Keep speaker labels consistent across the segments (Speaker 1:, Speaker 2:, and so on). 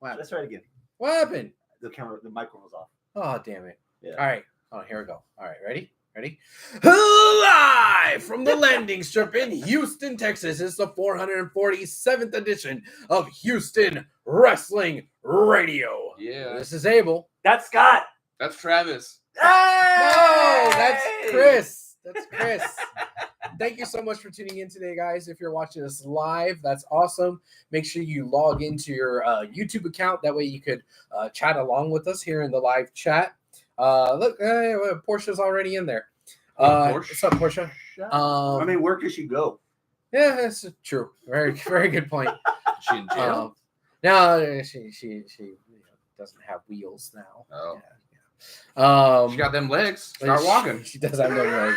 Speaker 1: Let's try it again.
Speaker 2: What happened?
Speaker 1: The microphone was off.
Speaker 2: Oh, damn it.
Speaker 1: Yeah.
Speaker 2: All right. Oh, here we go. All right, ready? Live from the landing strip in Houston, Texas. It's the 447th edition of Houston Wrestling Radio.
Speaker 3: Yeah.
Speaker 2: This is Abel.
Speaker 1: That's Scott.
Speaker 3: That's Travis.
Speaker 1: Hey!
Speaker 2: No, that's Chris. That's Chris. Thank you so much for tuning in today, guys. If you're watching us live, that's awesome. Make sure you log into your YouTube account. That way you could chat along with us here in the live chat. Look, Portia's already in there. What's up, Portia?
Speaker 1: I mean, where could she go?
Speaker 2: Yeah, that's true. Very, very good point.
Speaker 3: She in jail?
Speaker 2: No, she doesn't have wheels now.
Speaker 3: Oh.
Speaker 2: Yeah.
Speaker 3: She got them legs. Start walking.
Speaker 2: She does have no legs.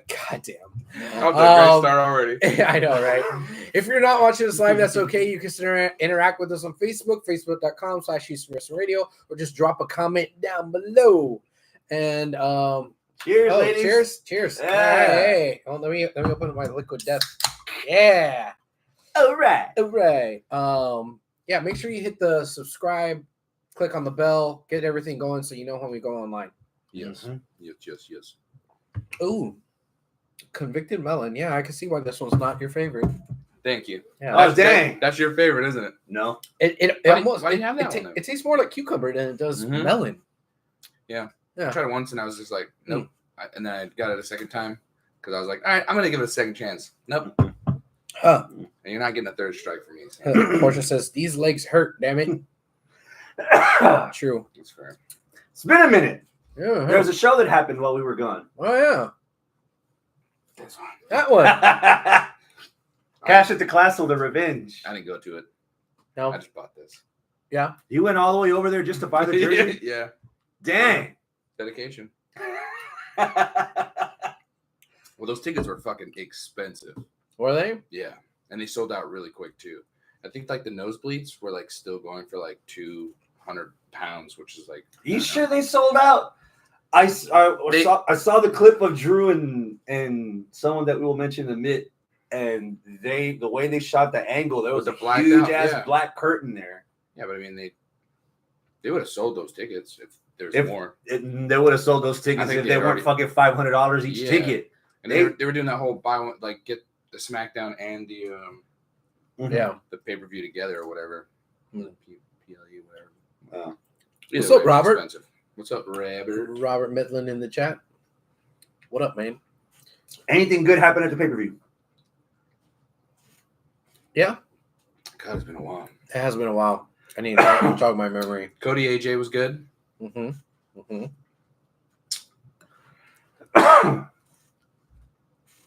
Speaker 2: God damn.
Speaker 3: Oh, great start already.
Speaker 2: I know, right? If you're not watching us live, that's okay. You can interact with us on Facebook, facebook.com/HoustonWrestlingRadio, or just drop a comment down below. And
Speaker 1: cheers, ladies.
Speaker 2: Cheers.
Speaker 1: Yeah.
Speaker 2: Hey. Oh, let me open my liquid death. Yeah.
Speaker 1: All right.
Speaker 2: Yeah, make sure you hit the subscribe, click on the bell, get everything going so you know when we go online.
Speaker 3: Yes. Yes.
Speaker 2: Ooh, convicted melon. Yeah, I can see why this one's not your favorite.
Speaker 3: Thank you.
Speaker 2: Yeah.
Speaker 1: Oh, dang.
Speaker 3: That's your favorite, isn't it?
Speaker 1: No.
Speaker 2: It
Speaker 3: Why
Speaker 2: almost
Speaker 3: do you have that one?
Speaker 2: it tastes more like cucumber than it does melon.
Speaker 3: Yeah.
Speaker 2: Yeah.
Speaker 3: I tried it once and I was just like, nope. And then I got it a second time because I was like, all right, I'm going to give it a second chance. Nope. And you're not getting a third strike from me. So.
Speaker 2: Portia says, these legs hurt, damn it. True.
Speaker 3: That's fair.
Speaker 1: It's been a minute.
Speaker 2: Yeah.
Speaker 1: There was a show that happened while we were gone.
Speaker 2: Oh, yeah.
Speaker 3: This one.
Speaker 2: That one.
Speaker 1: Cash at the Castle, The Revenge.
Speaker 3: I didn't go to it.
Speaker 2: No.
Speaker 3: I just bought this.
Speaker 2: Yeah.
Speaker 1: You went all the way over there just to buy the jersey?
Speaker 3: Yeah.
Speaker 1: Dang.
Speaker 3: Dedication. Well, those tickets were fucking expensive.
Speaker 2: Were they?
Speaker 3: Yeah. And they sold out really quick, too. I think, like, the nosebleeds were, like, still going for, like, £200, which is, like...
Speaker 1: You sure they sold out? I saw the clip of Drew and someone that we will mention in a bit, and the way they shot the angle, there was a huge-ass black curtain there.
Speaker 3: Yeah, but, I mean, they would have sold those tickets if there's more.
Speaker 1: They would have sold those tickets if they weren't fucking $500 each ticket.
Speaker 3: And they were doing that whole buy one, like, get the SmackDown and the the pay-per-view together or whatever. PLE, whatever.
Speaker 2: What's up, Robert?
Speaker 3: Expensive. What's up, Robert?
Speaker 2: Robert Midland in the chat. What up, man?
Speaker 1: Anything good happened at the pay-per-view?
Speaker 2: Yeah.
Speaker 3: God, it's been a while.
Speaker 2: It has been a while. I need to jog my memory.
Speaker 3: Cody AJ was good.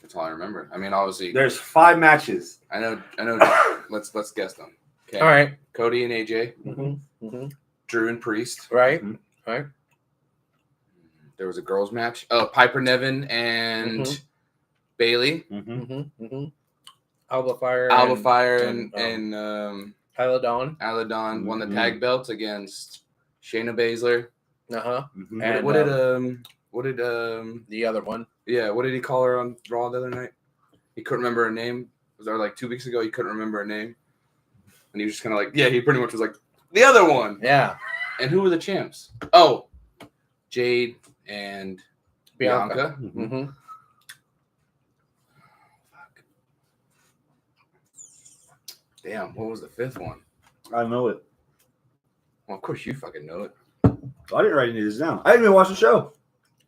Speaker 3: That's all I remember. I mean, obviously,
Speaker 1: there's 5 matches.
Speaker 3: I know. Let's guess them. Okay.
Speaker 2: All right.
Speaker 3: Cody and AJ. Drew and Priest.
Speaker 2: Right. Right.
Speaker 3: There was a girls' match. Oh, Piper Niven and Bailey.
Speaker 2: Alba Fire
Speaker 3: and
Speaker 2: Isla Dawn.
Speaker 3: Isla Dawn won the tag belts against Shayna Baszler.
Speaker 2: And
Speaker 3: what did
Speaker 2: the other one?
Speaker 3: Yeah, what did he call her on Raw the other night? He couldn't remember her name. Was there like 2 weeks ago? He couldn't remember her name, and he was just kind of like, he pretty much was like the other one.
Speaker 2: Yeah.
Speaker 3: And who were the champs? Oh, Jade and Bianca. Damn, what was the 5th one?
Speaker 1: I know it.
Speaker 3: Well, of course you fucking know it.
Speaker 1: I didn't write any of this down. I didn't even watch the show.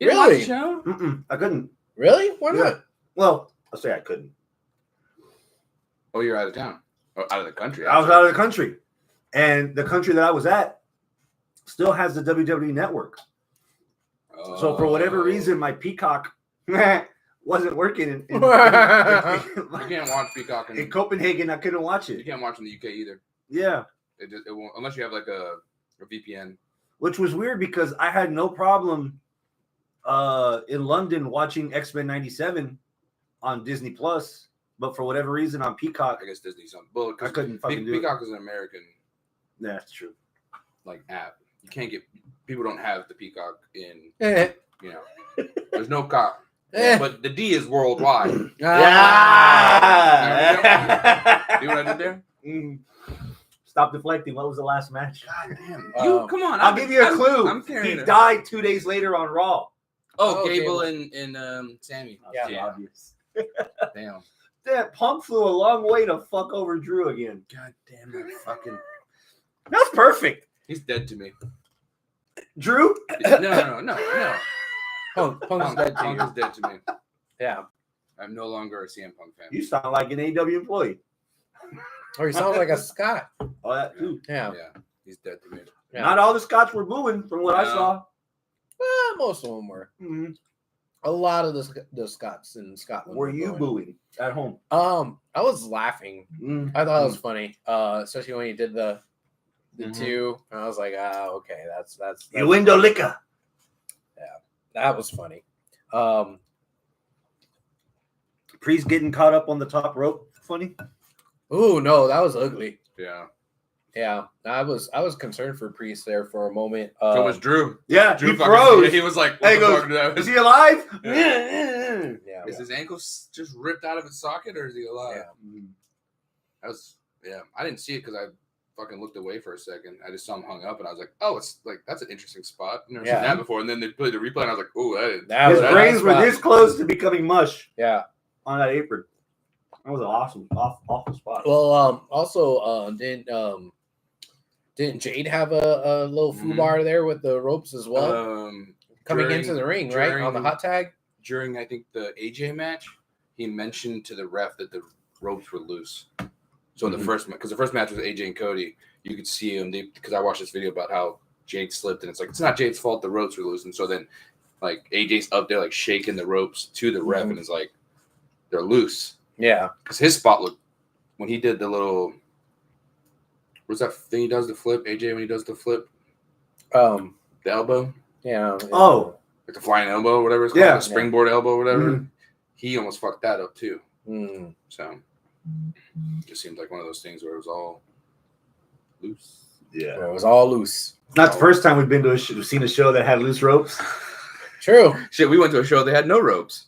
Speaker 3: You didn't watch the show?
Speaker 1: I couldn't.
Speaker 2: Really? Why not?
Speaker 1: Well, I'll say I couldn't.
Speaker 3: Oh, you're out of town. Or out of the country.
Speaker 1: I was out of the country. And the country that I was at still has the WWE network. So for whatever reason, my Peacock wasn't working.
Speaker 3: You can't watch Peacock
Speaker 1: in Copenhagen. I couldn't watch it.
Speaker 3: You can't watch in the UK either.
Speaker 1: Yeah.
Speaker 3: It won't, unless you have like a VPN.
Speaker 1: Which was weird because I had no problem in London watching X-Men 97 on Disney Plus, but for whatever reason on Peacock,
Speaker 3: I guess Disney's something. Well,
Speaker 1: I couldn't fucking do it.
Speaker 3: Peacock is an American.
Speaker 1: Yeah, that's true.
Speaker 3: Like app, you can't get. People don't have the Peacock in.
Speaker 2: Yeah.
Speaker 3: You know, there's no cock. But the D is worldwide.
Speaker 1: Yeah.
Speaker 3: See what I did there?
Speaker 1: Stop deflecting. What was the last match?
Speaker 3: God damn. You come on.
Speaker 1: I'll give you a clue. He died 2 days later on Raw.
Speaker 3: Oh, Gable and Sammy.
Speaker 1: Yeah. Obvious.
Speaker 3: Damn.
Speaker 1: That Punk flew a long way to fuck over Drew again.
Speaker 3: God damn that fucking.
Speaker 1: That's perfect.
Speaker 3: He's dead to me.
Speaker 1: Drew?
Speaker 3: No.
Speaker 2: Punk's dead to you.
Speaker 3: Punk is dead to me.
Speaker 2: Yeah.
Speaker 3: I'm no longer a CM Punk fan.
Speaker 1: You sound like an AW employee.
Speaker 2: Or you sound like a Scot.
Speaker 1: Oh, that too.
Speaker 2: Yeah.
Speaker 3: He's dead to me.
Speaker 2: Yeah.
Speaker 1: Not all the Scots were booing from what I saw.
Speaker 2: Most of them were.
Speaker 1: Mm-hmm.
Speaker 2: A lot of the Scots in Scotland
Speaker 1: were you booing at home?
Speaker 2: I was laughing. I thought it was funny, especially when you did the two. And I was like, okay, that's
Speaker 1: you window liquor.
Speaker 2: Yeah, that was funny.
Speaker 1: Priest getting caught up on the top rope. Funny.
Speaker 2: Oh no, that was ugly.
Speaker 3: Yeah.
Speaker 2: Yeah, I was concerned for Priest there for a moment.
Speaker 3: So was Drew.
Speaker 1: Yeah,
Speaker 3: Drew
Speaker 1: he froze.
Speaker 3: He was like,
Speaker 1: hey, goes, is he alive?
Speaker 2: Yeah.
Speaker 3: Is his ankle just ripped out of its socket, or is he alive?
Speaker 2: Yeah.
Speaker 3: I didn't see it because I fucking looked away for a second. I just saw him hung up, and I was like, oh, it's like that's an interesting spot. I've never seen that before. And then they played the replay, and I was like, oh,
Speaker 1: his brains were this close to becoming mush.
Speaker 2: Yeah.
Speaker 1: On that apron. That was an awesome spot.
Speaker 2: Well, also, didn't Jade have a little foobar there with the ropes as well? Coming into the ring, right? On the hot tag?
Speaker 3: During, I think, the AJ match, he mentioned to the ref that the ropes were loose. So the first match was AJ and Cody, you could see him, because I watched this video about how Jade slipped, and it's like, it's not Jade's fault, the ropes were loose. And so then, like, AJ's up there, like, shaking the ropes to the ref, and it's like, they're loose.
Speaker 2: Yeah.
Speaker 3: Because his spot looked, when he did the little, what's that thing he does, the flip, AJ, when he does the flip? The elbow?
Speaker 2: Yeah.
Speaker 1: Oh.
Speaker 3: Like the flying elbow, whatever it's called, the springboard elbow, whatever. He almost fucked that up, too. So, it just seemed like one of those things where it was all loose.
Speaker 1: Yeah.
Speaker 2: It was all loose.
Speaker 1: It's not the first time we've been to seen a show that had loose ropes.
Speaker 2: True.
Speaker 3: Shit, we went to a show, they had no ropes.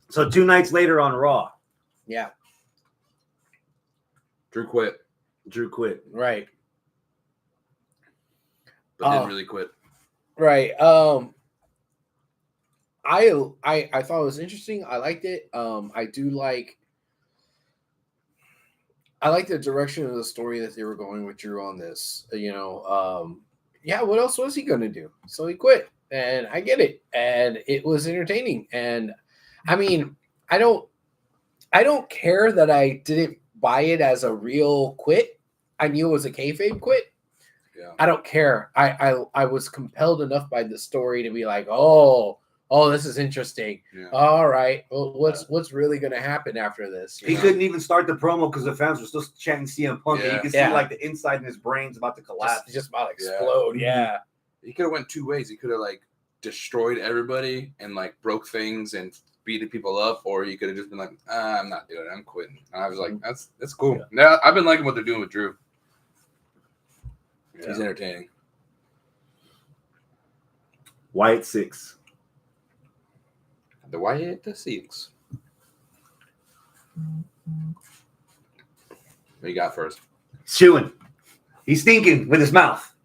Speaker 1: So 2 nights later on Raw.
Speaker 2: Yeah.
Speaker 3: Drew quit.
Speaker 2: Right.
Speaker 3: But didn't really quit.
Speaker 2: Right. I thought it was interesting. I liked it. I like the direction of the story that they were going with Drew on this. What else was he going to do? So he quit, and I get it, and it was entertaining. And I mean, I don't care that I didn't buy it as a real quit. I knew it was a kayfabe quit.
Speaker 3: Yeah.
Speaker 2: I don't care. I was compelled enough by the story to be like, oh, this is interesting. Yeah. All right. Well, what's really going to happen after this?
Speaker 1: He couldn't even start the promo because the fans were still chanting CM Punk. And you can see like the inside in his brain's about to collapse.
Speaker 2: Just about to explode. Yeah.
Speaker 3: He could have went 2 ways. He could have like destroyed everybody and like broke things and beating people up, or he could have just been like, I'm not doing it. I'm quitting. And I was like, that's cool. Yeah. I've been liking what they're doing with Drew. Yeah. He's entertaining.
Speaker 1: Wyatt 6.
Speaker 3: The Wyatt 6. What you got first?
Speaker 1: Chewing. He's stinking with his mouth.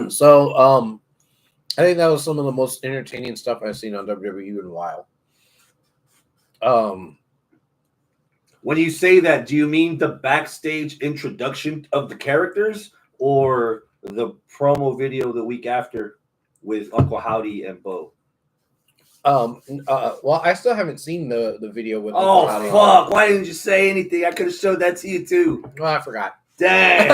Speaker 2: So, I think that was some of the most entertaining stuff I've seen on WWE in a while.
Speaker 1: When you say that, do you mean the backstage introduction of the characters or the promo video the week after with Uncle Howdy and Bo?
Speaker 2: Well, I still haven't seen the video with.
Speaker 1: Oh fuck! Why didn't you say anything? I could have showed that to you too.
Speaker 2: Well, I forgot.
Speaker 1: Dang.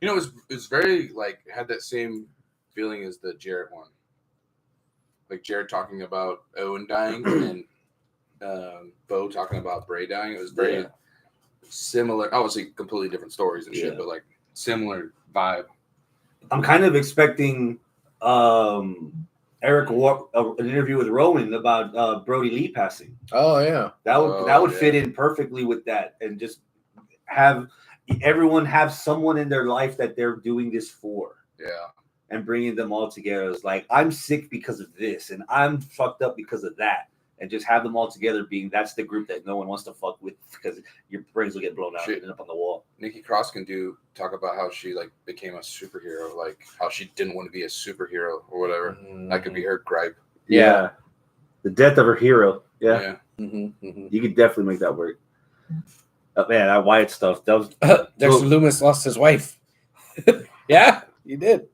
Speaker 3: It was very like had that same feeling as the Jarrett one. Like Jarrett talking about Owen dying and Bo talking about Bray dying. It was very similar. Obviously, completely different stories and shit, but like similar vibe. I'm
Speaker 1: kind of expecting Eric an interview with Rowan about Brody Lee passing.
Speaker 2: Oh yeah,
Speaker 1: that would fit in perfectly with that, and just have everyone have someone in their life that they're doing this for.
Speaker 3: Yeah,
Speaker 1: and bringing them all together. It's like, I'm sick because of this, and I'm fucked up because of that. And just have them all together being that's the group that no one wants to fuck with because your brains will get blown out and end up on the wall.
Speaker 3: Nikki Cross can talk about how she like became a superhero, like how she didn't want to be a superhero or whatever. That could be her gripe.
Speaker 1: Yeah. The death of her hero. Yeah.
Speaker 2: Mm-hmm.
Speaker 1: You could definitely make that work. Man, that Wyatt stuff. That was
Speaker 2: Dexter Loomis lost his wife. Yeah, he did.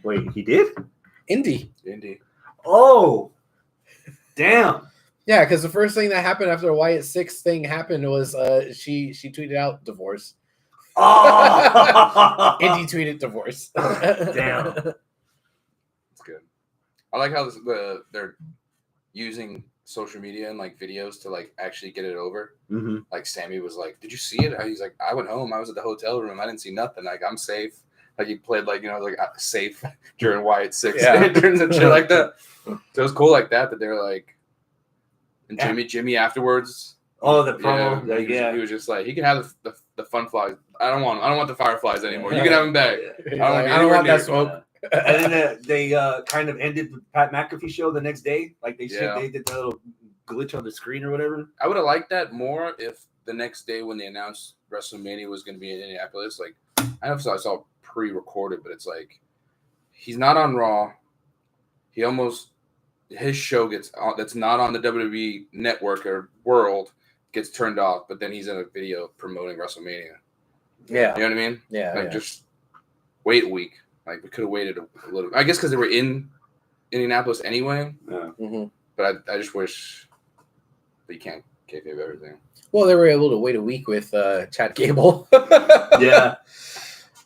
Speaker 1: Wait, he did?
Speaker 2: Indy.
Speaker 1: Oh, damn.
Speaker 2: Yeah, because the first thing that happened after the Wyatt 6 thing happened was she tweeted out divorce.
Speaker 1: Oh,
Speaker 2: Indy tweeted divorce.
Speaker 1: Damn.
Speaker 3: That's good. I like how they're using social media and like videos to like actually get it over.
Speaker 1: Mm-hmm.
Speaker 3: Like Sammy was like, "Did you see it?" He's like, "I went home. I was at the hotel room. I didn't see nothing. Like I'm safe." Like he played like like safe during Wyatt 6 interns and shit like that. So it was cool like that they're like, and Jimmy afterwards.
Speaker 1: Oh, the promo.
Speaker 3: He was just like, he can have the fun flies. I don't want the fireflies anymore. You can have them back.
Speaker 2: I don't want that smoke.
Speaker 1: And then they kind of ended the Pat McAfee show the next day. Like they did that little glitch on the screen or whatever.
Speaker 3: I would have liked that more if the next day when they announced WrestleMania was going to be in Indianapolis, like I saw pre-recorded, but it's like he's not on Raw. His show that's not on the WWE network or world gets turned off, but then he's in a video promoting WrestleMania.
Speaker 2: Yeah.
Speaker 3: You know what I mean?
Speaker 2: Yeah.
Speaker 3: Just wait a week. Like we could have waited a little. I guess because they were in Indianapolis anyway.
Speaker 1: Yeah.
Speaker 2: Mm-hmm.
Speaker 3: But I just wish that you can't kayfabe everything.
Speaker 2: Well, they were able to wait a week with Chad Gable.
Speaker 1: Yeah.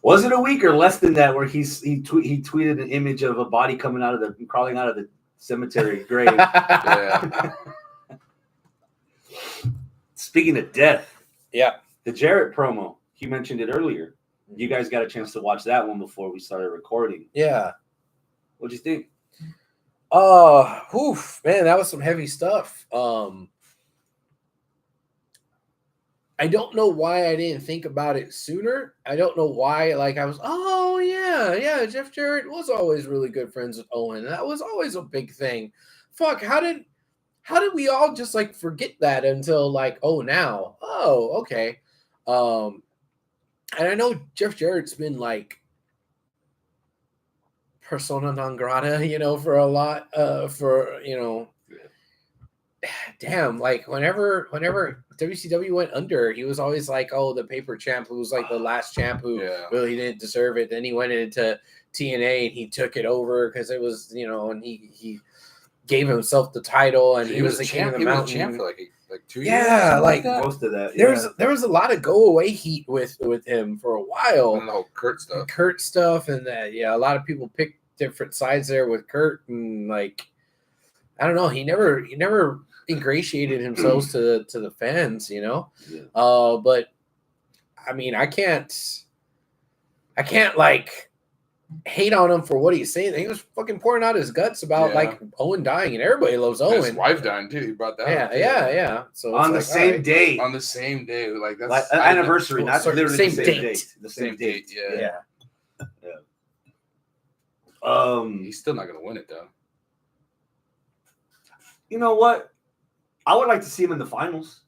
Speaker 1: Was it a week or less than that where he tweeted an image of a body crawling out of the cemetery grave?
Speaker 3: Yeah.
Speaker 1: Speaking of death,
Speaker 2: the
Speaker 1: Jarrett promo, you mentioned it earlier. You guys got a chance to watch that one before we started recording.
Speaker 2: Yeah.
Speaker 1: What'd you think?
Speaker 2: Man, that was some heavy stuff. I don't know why I didn't think about it sooner. I don't know why, like I was, Jeff Jarrett was always really good friends with Owen. That was always a big thing. Fuck, how did we all just like forget that until like, okay. And I know Jeff Jarrett's been like persona non grata, for a lot, damn, like whenever WCW went under, he was always like, the paper champ who was like the last champ who really didn't deserve it. Then he went into TNA and he took it over because it was, and he gave himself the title and he was the king of the mountain.
Speaker 3: He was a champ for like 2 years.
Speaker 2: Yeah, like
Speaker 1: most of that. Yeah.
Speaker 2: There was a lot of go away heat with him for a while.
Speaker 3: And the whole Kurt
Speaker 2: stuff and that. Yeah, a lot of people picked different sides there with Kurt and like, I don't know. He never ingratiated himself to the fans, Yeah. But I mean, I can't like hate on him for what he's saying. He was fucking pouring out his guts about like Owen dying, and everybody loves Owen.
Speaker 3: His wife dying too. He brought that.
Speaker 2: Yeah. So
Speaker 1: on the same day,
Speaker 3: like that's
Speaker 1: like anniversary, not literally
Speaker 2: same
Speaker 1: the same date. The same date.
Speaker 2: Yeah.
Speaker 3: He's still not gonna win it though.
Speaker 1: You know what? I would like to see him in the finals.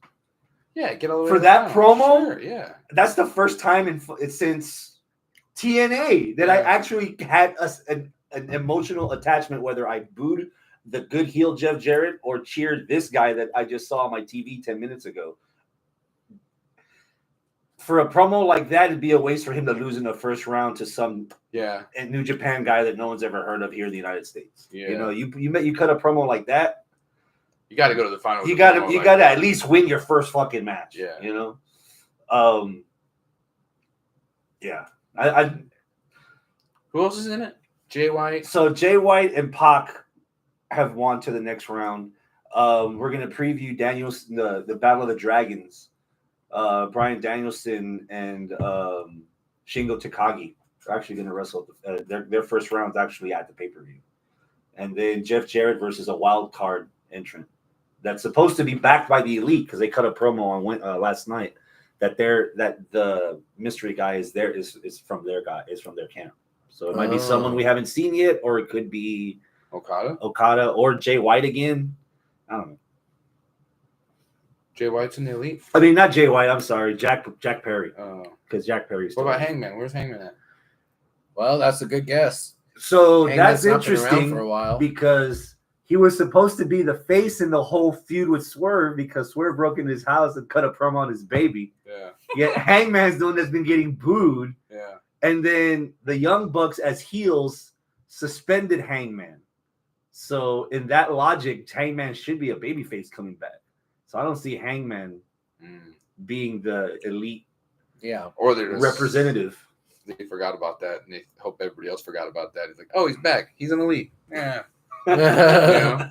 Speaker 3: Yeah, get all the way
Speaker 1: for
Speaker 3: to
Speaker 1: that
Speaker 3: the
Speaker 1: promo.
Speaker 3: Sure, yeah,
Speaker 1: that's the first time since TNA that I actually had an emotional attachment. Whether I booed the good heel Jeff Jarrett or cheered this guy that I just saw on my TV 10 minutes ago. For a promo like that, it'd be a waste for him to lose in the first round to some New Japan guy that no one's ever heard of here in the United States. Yeah. You cut a promo like that.
Speaker 3: You got to go to the final.
Speaker 1: You got to at least win your first fucking match. Yeah. Yeah. I
Speaker 3: Who else is in it? Jay White.
Speaker 1: So Jay White and Pac have won to the next round. We're gonna preview the Battle of the Dragons. Bryan Danielson and Shingo Takagi are actually gonna wrestle. Their first round's actually at the pay-per-view, and then Jeff Jarrett versus a wild card entrant that's supposed to be backed by the Elite because they cut a promo on last night that the mystery guy is from their camp. So it might be someone we haven't seen yet, or it could be
Speaker 3: Okada,
Speaker 1: or Jay White again. I don't know.
Speaker 3: Jay White's in the Elite.
Speaker 1: I mean, not Jay White. I'm sorry, Jack Perry. Because Jack Perry's.
Speaker 3: What about Hangman? Where's Hangman at?
Speaker 2: Well, that's a good guess.
Speaker 1: So
Speaker 2: Hangman's
Speaker 1: that's interesting
Speaker 2: for a while.
Speaker 1: because he was supposed to be the face in the whole feud with Swerve because Swerve broke into his house and cut a promo on his baby.
Speaker 3: Yeah.
Speaker 1: Yet Hangman's the one that's been getting booed.
Speaker 3: Yeah.
Speaker 1: And then the Young Bucks as heels suspended Hangman. So in that logic, Hangman should be a babyface coming back. So I don't see Hangman being the Elite
Speaker 3: or they're just,
Speaker 1: representative.
Speaker 3: They forgot about that, and they hope everybody else forgot about that. It's like, oh, he's back. He's an Elite. Yeah.
Speaker 1: Yeah.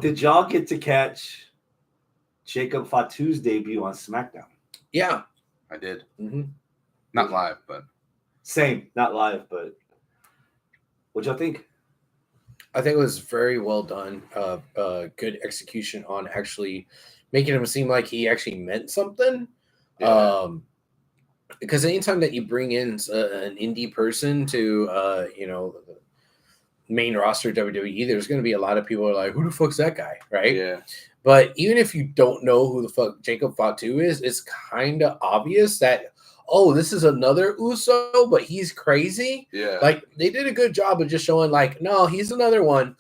Speaker 1: Did y'all get to catch Jacob Fatu's debut on SmackDown?
Speaker 2: Yeah.
Speaker 3: I did.
Speaker 2: Mm-hmm.
Speaker 3: Not live, but.
Speaker 1: Same. Not live, but what'd y'all think?
Speaker 2: I think it was very well done. Good execution on actually making him seem like he actually meant something.
Speaker 3: Yeah.
Speaker 2: Because anytime that you bring in an indie person to, the main roster of WWE, there's going to be a lot of people who are like, who the fuck's that guy, right?
Speaker 3: Yeah.
Speaker 2: But even if you don't know who the fuck Jacob Fatu is, it's kind of obvious that, oh, this is another Uso, but he's crazy.
Speaker 3: Yeah.
Speaker 2: Like, they did a good job of just showing, like, no, he's another one,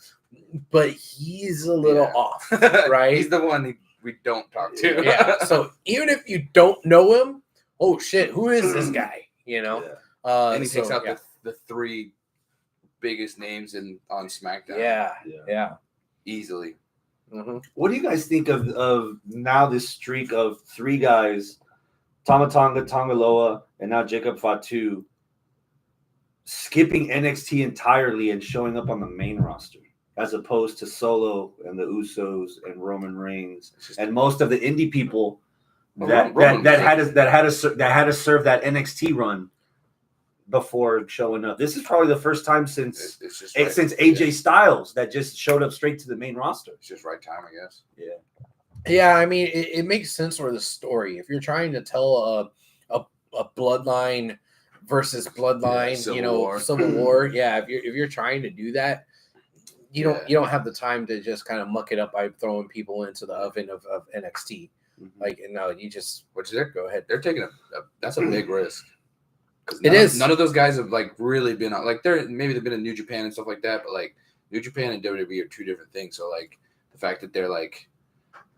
Speaker 2: but he's a little off, right?
Speaker 3: He's the one we don't talk to.
Speaker 2: Yeah. So even if you don't know him, oh, shit, who is this guy? You know?
Speaker 1: Yeah.
Speaker 3: And he takes out the three biggest names on SmackDown.
Speaker 2: Yeah.
Speaker 3: Easily.
Speaker 2: Mm-hmm.
Speaker 1: What do you guys think of now this streak of three guys, Tama Tonga, Tongaloa, and now Jacob Fatu, skipping NXT entirely and showing up on the main roster, as opposed to Solo and the Usos and Roman Reigns and most of the indie people that had to serve that NXT run before showing up. This is probably the first time since AJ Styles that just showed up straight to the main roster.
Speaker 3: It's just right time, I guess.
Speaker 1: Yeah.
Speaker 2: Yeah, I mean, it makes sense for the story. If you're trying to tell a bloodline versus bloodline, Civil War. Yeah, if you're trying to do that, you don't have the time to just kind of muck it up by throwing people into the oven of NXT. Mm-hmm. Like, no, you just go ahead.
Speaker 3: They're taking that's a big risk. None of those guys have like really been on, like, maybe they've been in New Japan and stuff like that, but like New Japan and WWE are two different things. So like the fact that they're like,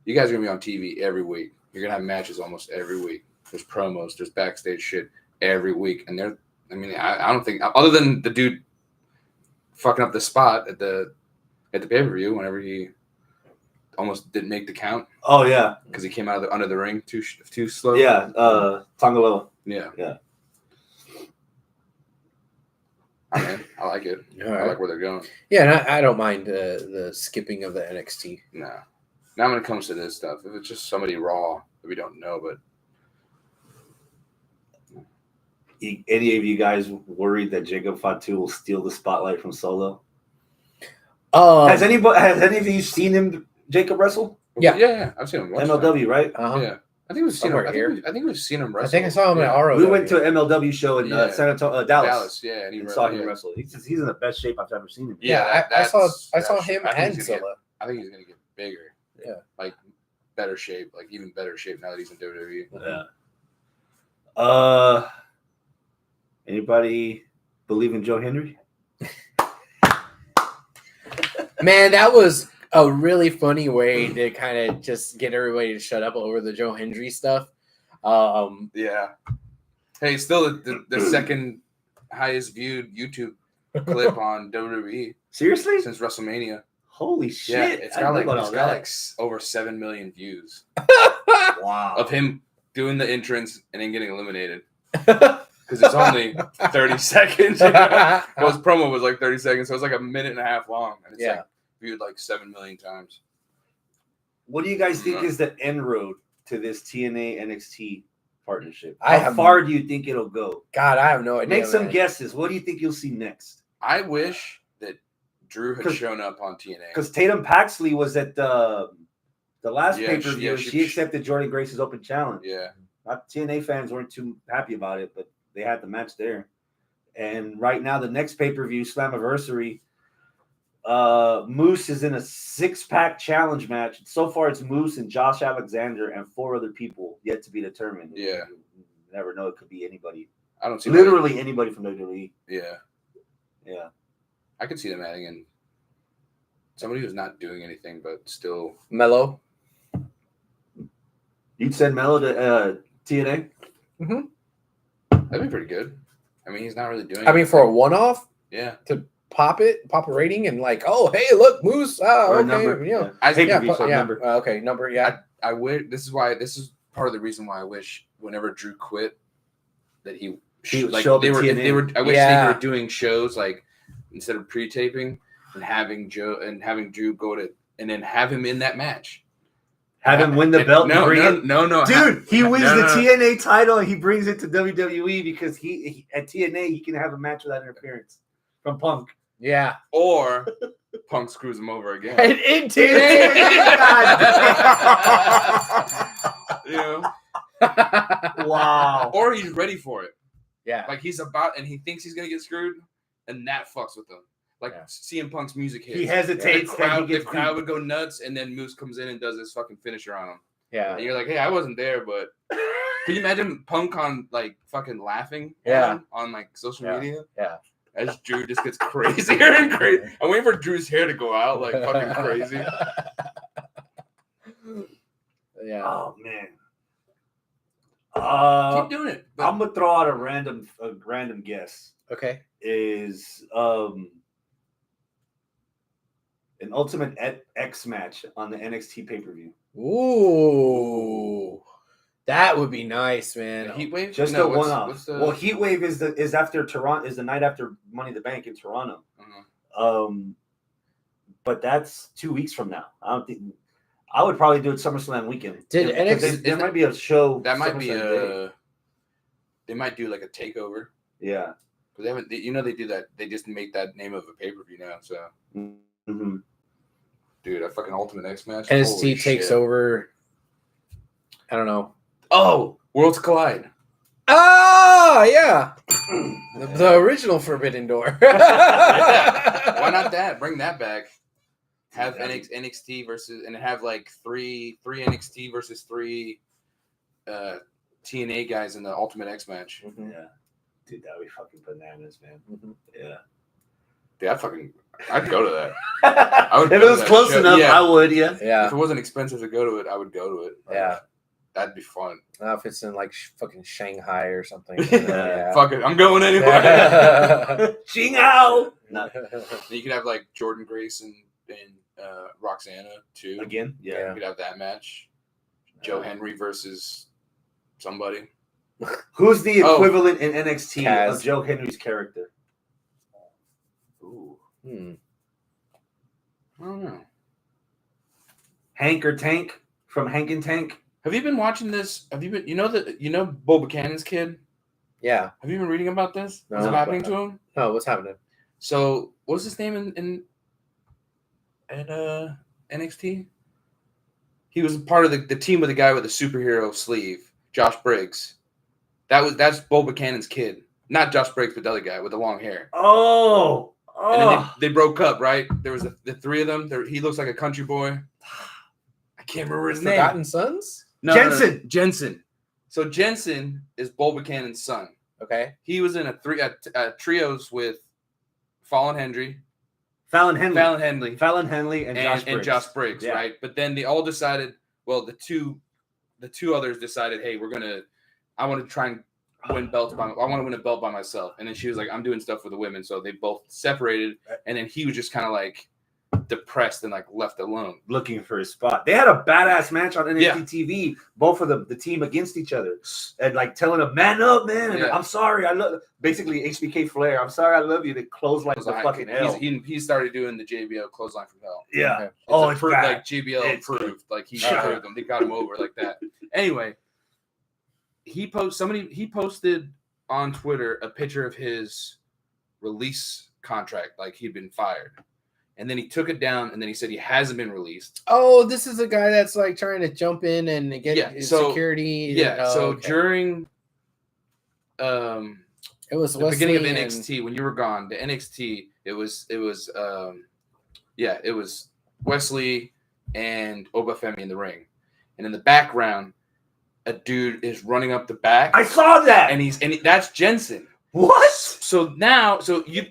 Speaker 3: you guys are gonna be on TV every week. You're gonna have matches almost every week. There's promos, there's backstage shit every week, and I don't think, other than the dude fucking up the spot at the pay-per-view whenever he almost didn't make the count.
Speaker 1: Oh yeah,
Speaker 3: because he came out of under the ring too slow.
Speaker 1: Yeah, Tongaloa.
Speaker 3: Yeah. I like it.
Speaker 2: All right.
Speaker 3: I like where they're going.
Speaker 2: Yeah, and I don't mind the skipping of the NXT.
Speaker 3: No. Now when it comes to this stuff, if it's just somebody raw that we don't know, but
Speaker 1: any of you guys worried that Jacob Fatu will steal the spotlight from Solo? Has any of you seen him, Jacob, wrestle?
Speaker 3: Yeah, I've seen him.
Speaker 1: MLW, right?
Speaker 2: Uh-huh.
Speaker 3: Yeah, I think we've seen him. I think we've seen him wrestle.
Speaker 2: I think I saw him at ROW.
Speaker 1: We went to an MLW show in San Antonio, Dallas.
Speaker 3: Yeah, and
Speaker 1: saw him wrestle. He's in the best shape I've ever seen him.
Speaker 2: Yeah, I saw him and Zilla.
Speaker 3: I think he's gonna get bigger.
Speaker 2: Yeah,
Speaker 3: like better shape, like even better shape now that he's in WWE.
Speaker 1: Yeah. Anybody believe in Joe Henry?
Speaker 2: Man, that was a really funny way to kind of just get everybody to shut up over the Joe Hendry stuff.
Speaker 3: Yeah. Hey, still the second highest viewed YouTube clip on WWE.
Speaker 1: Seriously?
Speaker 3: Since WrestleMania.
Speaker 1: Holy shit.
Speaker 3: Yeah, it's got like over 7 million views.
Speaker 1: Wow.
Speaker 3: Of him doing the entrance and then getting eliminated. Because it's only 30 seconds. His promo was like 30 seconds, so it's like a minute and a half long. And it's like viewed like 7 million times.
Speaker 1: What do you guys think is the end road to this TNA NXT partnership?
Speaker 2: How
Speaker 1: How far do you think it'll go?
Speaker 2: God, I have no idea.
Speaker 1: Make some guesses. What do you think you'll see next?
Speaker 3: I wish that Drew had shown up on TNA.
Speaker 1: Because Tatum Paxley was at the last pay-per-view. She accepted Jordan Grace's open challenge.
Speaker 3: Yeah.
Speaker 1: TNA fans weren't too happy about it, but they had the match there. And right now, the next pay-per-view, Slammiversary, Moose is in a 6-pack challenge match. So far, it's Moose and Josh Alexander and 4 other people yet to be determined.
Speaker 3: Yeah.
Speaker 1: You never know. It could be anybody.
Speaker 3: I don't see
Speaker 1: literally anybody from WWE.
Speaker 3: Yeah.
Speaker 1: Yeah.
Speaker 3: I could see them adding in somebody who's not doing anything but still
Speaker 2: Mello.
Speaker 1: You'd send Mello to TNA?
Speaker 2: Mm-hmm.
Speaker 3: That'd be pretty good. I mean, he's not really doing.
Speaker 2: I mean, for a one-off.
Speaker 3: Yeah.
Speaker 2: To pop a rating, and like, oh, hey, look, Moose. Oh, okay.
Speaker 1: Number.
Speaker 2: You know.
Speaker 3: I think
Speaker 1: number.
Speaker 2: Okay, number. Yeah.
Speaker 3: I wish. This is part of the reason why I wish whenever Drew quit that he
Speaker 1: would
Speaker 3: like
Speaker 1: show up
Speaker 3: they
Speaker 1: at
Speaker 3: were. If
Speaker 1: TNA.
Speaker 3: they were. I wish they were doing shows like instead of pre-taping and having Drew go to and then have him in that match.
Speaker 1: Have him win the belt.
Speaker 3: No.
Speaker 1: Dude, he wins the TNA title and he brings it to WWE because he at TNA he can have a match without interference from Punk.
Speaker 2: Yeah.
Speaker 3: Or Punk screws him over again.
Speaker 2: And in TNA.
Speaker 3: You know?
Speaker 1: Wow.
Speaker 3: Or he's ready for it.
Speaker 2: Yeah.
Speaker 3: Like he's about and he thinks he's gonna get screwed, and that fucks with him. Like CM Punk's music hits.
Speaker 1: He hesitates.
Speaker 3: The crowd would go nuts, and then Moose comes in and does his fucking finisher on him.
Speaker 2: Yeah.
Speaker 3: And you're like, hey, I wasn't there, but can you imagine Punk on like fucking laughing? On like social media.
Speaker 2: Yeah.
Speaker 3: As Drew just gets crazier and crazy. I'm waiting for Drew's hair to go out like fucking crazy.
Speaker 2: Yeah.
Speaker 1: Oh man.
Speaker 3: Keep doing it. But
Speaker 1: I'm gonna throw out a random guess.
Speaker 2: Okay.
Speaker 1: Is an Ultimate X match on the NXT pay-per-view.
Speaker 2: Ooh. That would be nice, man.
Speaker 3: Heatwave?
Speaker 1: Just a one-off. Well, Heatwave is after Toronto. Is the night after Money in the Bank in Toronto. But that's 2 weeks from now. I don't think. I would probably do it SummerSlam weekend.
Speaker 2: Did NXT?
Speaker 1: There might be a show.
Speaker 3: That might be a. They might do like a takeover.
Speaker 1: Yeah.
Speaker 3: Because they haven't. They do that. They just make that name of a pay-per-view now. So.
Speaker 1: Mm-hmm.
Speaker 3: Dude, a fucking Ultimate X match.
Speaker 2: NXT takes over. I don't know.
Speaker 3: Oh, Worlds Collide.
Speaker 2: Oh, yeah. The original Forbidden Door.
Speaker 3: Why not that? Bring that back. Have NXT versus, and have like three NXT versus 3 TNA guys in the Ultimate X match.
Speaker 1: Mm-hmm. Yeah. Dude, that would be fucking bananas, man. Mm-hmm. Yeah.
Speaker 3: Dude, I'd go to that.
Speaker 1: If it was close enough, I would, yeah.
Speaker 2: Yeah.
Speaker 3: If it wasn't expensive to go to it, I would go to it.
Speaker 2: Yeah.
Speaker 3: That'd be fun.
Speaker 2: If it's in like fucking Shanghai or something.
Speaker 3: Yeah. Fuck it. I'm going anyway.
Speaker 1: Xinghao. No.
Speaker 3: You could have like Jordan Grace and Roxana too.
Speaker 1: Again? Yeah.
Speaker 3: You could have that match. Joe Henry versus somebody.
Speaker 1: Who's the equivalent in NXT
Speaker 2: Kaz.
Speaker 1: of Joe Henry's character?
Speaker 3: Ooh.
Speaker 2: I
Speaker 3: don't know.
Speaker 1: Hank or Tank from Hank and Tank?
Speaker 3: Have you been watching this? Have you been? You know Bull Buchanan's kid?
Speaker 2: Yeah.
Speaker 3: Have you been reading about this?
Speaker 2: No,
Speaker 3: What's happening to him?
Speaker 2: No, what's happening?
Speaker 3: So, what's his name at NXT? He was part of the team with the guy with the superhero sleeve, Josh Briggs. That's Bull Buchanan's kid, not Josh Briggs, but the other guy with the long hair.
Speaker 1: Oh.
Speaker 3: And then they broke up, right? There was the 3 of them. He looks like a country boy. I can't remember his name.
Speaker 2: Forgotten Sons?
Speaker 3: No,
Speaker 1: Jensen.
Speaker 3: No. Jensen. So Jensen is Bull Buchanan's son.
Speaker 2: Okay.
Speaker 3: He was in a trios with Fallon Henry, and Josh Briggs,
Speaker 1: yeah.
Speaker 3: Right? But then they all decided. Well, the two others decided, hey, I want to try and win belts. I want to win a belt by myself. And then she was like, I'm doing stuff for the women. So they both separated. And then he was just kind of like depressed and like left alone,
Speaker 1: looking for his spot. They had a badass match on NXT TV, both of the team against each other, and like telling him, "Man up, man! And I'm sorry, I love." Basically, HBK Flair, "I'm sorry, I love you." They clothesline the fucking hell.
Speaker 3: He started doing the JBL clothesline from hell.
Speaker 1: Yeah.
Speaker 3: Okay. It's approved, like JBL approved. Like he approved them. They got him over like that. Anyway, he posted on Twitter a picture of his release contract, like he'd been fired. and then he took it down, and then he said he hasn't been released.
Speaker 2: Oh, this is a guy that's like trying to jump in and get security.
Speaker 3: Yeah. During
Speaker 2: it was
Speaker 3: the beginning of NXT when you were gone. The NXT, it was Wesley and Obafemi in the ring, and in the background, a dude is running up the back.
Speaker 1: I saw that,
Speaker 3: and that's Jensen.
Speaker 1: What?
Speaker 3: So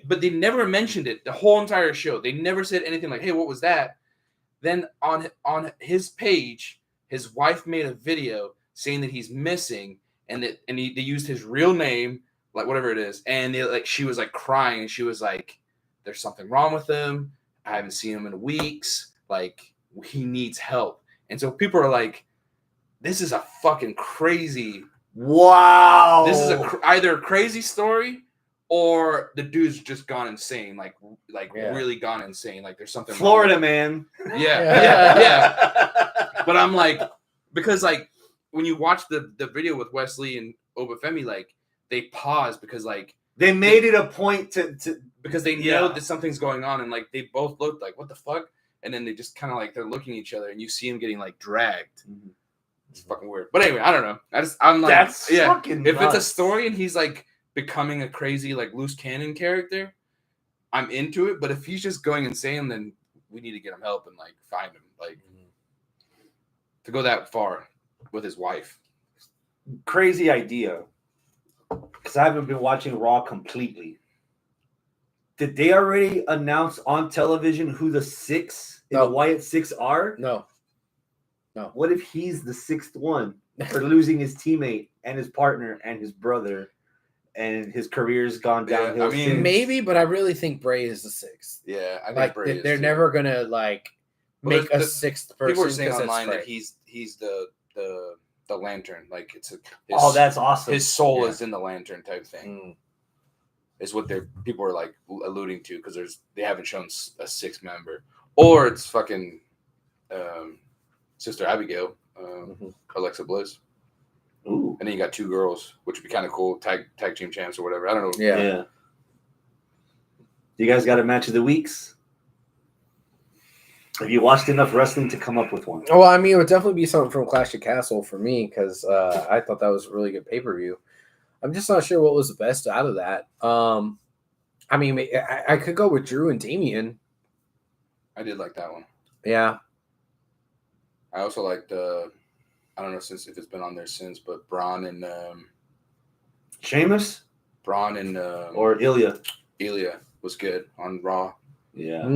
Speaker 3: but they never mentioned it the whole entire show. They never said anything like, "Hey, what was that?" Then on his page, his wife made a video saying that he's missing, and they used his real name, like whatever it is, and she was like crying, and she was like, "There's something wrong with him. I haven't seen him in weeks. Like he needs help." And so people are like, "This is a fucking crazy."
Speaker 1: Wow.
Speaker 3: This is either a crazy story or the dude's just gone insane, really gone insane. Like there's something
Speaker 1: Florida,
Speaker 3: wrong.
Speaker 1: Man.
Speaker 3: Yeah. But I'm like, because like when you watch the video with Wesley and Obafemi, like they pause because like
Speaker 1: they made it a point to
Speaker 3: because they know that something's going on, and like they both looked like, what the fuck? And then they just kind of like they're looking at each other, and you see him getting like dragged. Mm-hmm. It's fucking weird. But anyway, I don't know. I'm like,
Speaker 1: that's fucking
Speaker 3: if
Speaker 1: nuts.
Speaker 3: it's a story and he's like becoming a crazy like loose cannon character, I'm into it. But if he's just going insane, then we need to get him help and like find him. Like to go that far with his wife.
Speaker 1: Crazy idea. Because I haven't been watching Raw completely. Did they already announce on television who the the Wyatt Six are?
Speaker 2: No.
Speaker 1: What if he's the sixth one for losing his teammate and his partner and his brother, and his career's gone downhill?
Speaker 3: I mean,
Speaker 2: maybe, but I really think Bray is the sixth.
Speaker 3: Yeah, I think
Speaker 2: like
Speaker 3: Bray
Speaker 2: they're never gonna like make a sixth person.
Speaker 3: People are saying online that he's the lantern. Like
Speaker 1: that's awesome.
Speaker 3: His soul is in the lantern type thing. Is what people are like alluding to because they haven't shown a sixth member, or it's fucking. Sister Abigail, Alexa Bliss.
Speaker 1: Ooh.
Speaker 3: And then you got two girls, which would be kind of cool. Tag team champs or whatever. I don't know.
Speaker 1: Yeah. You guys got a match of the weeks? Have you watched enough wrestling to come up with one?
Speaker 2: Well, I mean, it would definitely be something from Clash of Castle for me because I thought that was a really good pay-per-view. I'm just not sure what was the best out of that. I mean, I could go with Drew and Damian.
Speaker 3: I did like that one.
Speaker 2: Yeah.
Speaker 3: I also liked I don't know if it's been on there since, but Braun and
Speaker 1: Sheamus?
Speaker 3: Braun and
Speaker 1: or Ilya.
Speaker 3: Ilya was good on Raw.
Speaker 1: Yeah.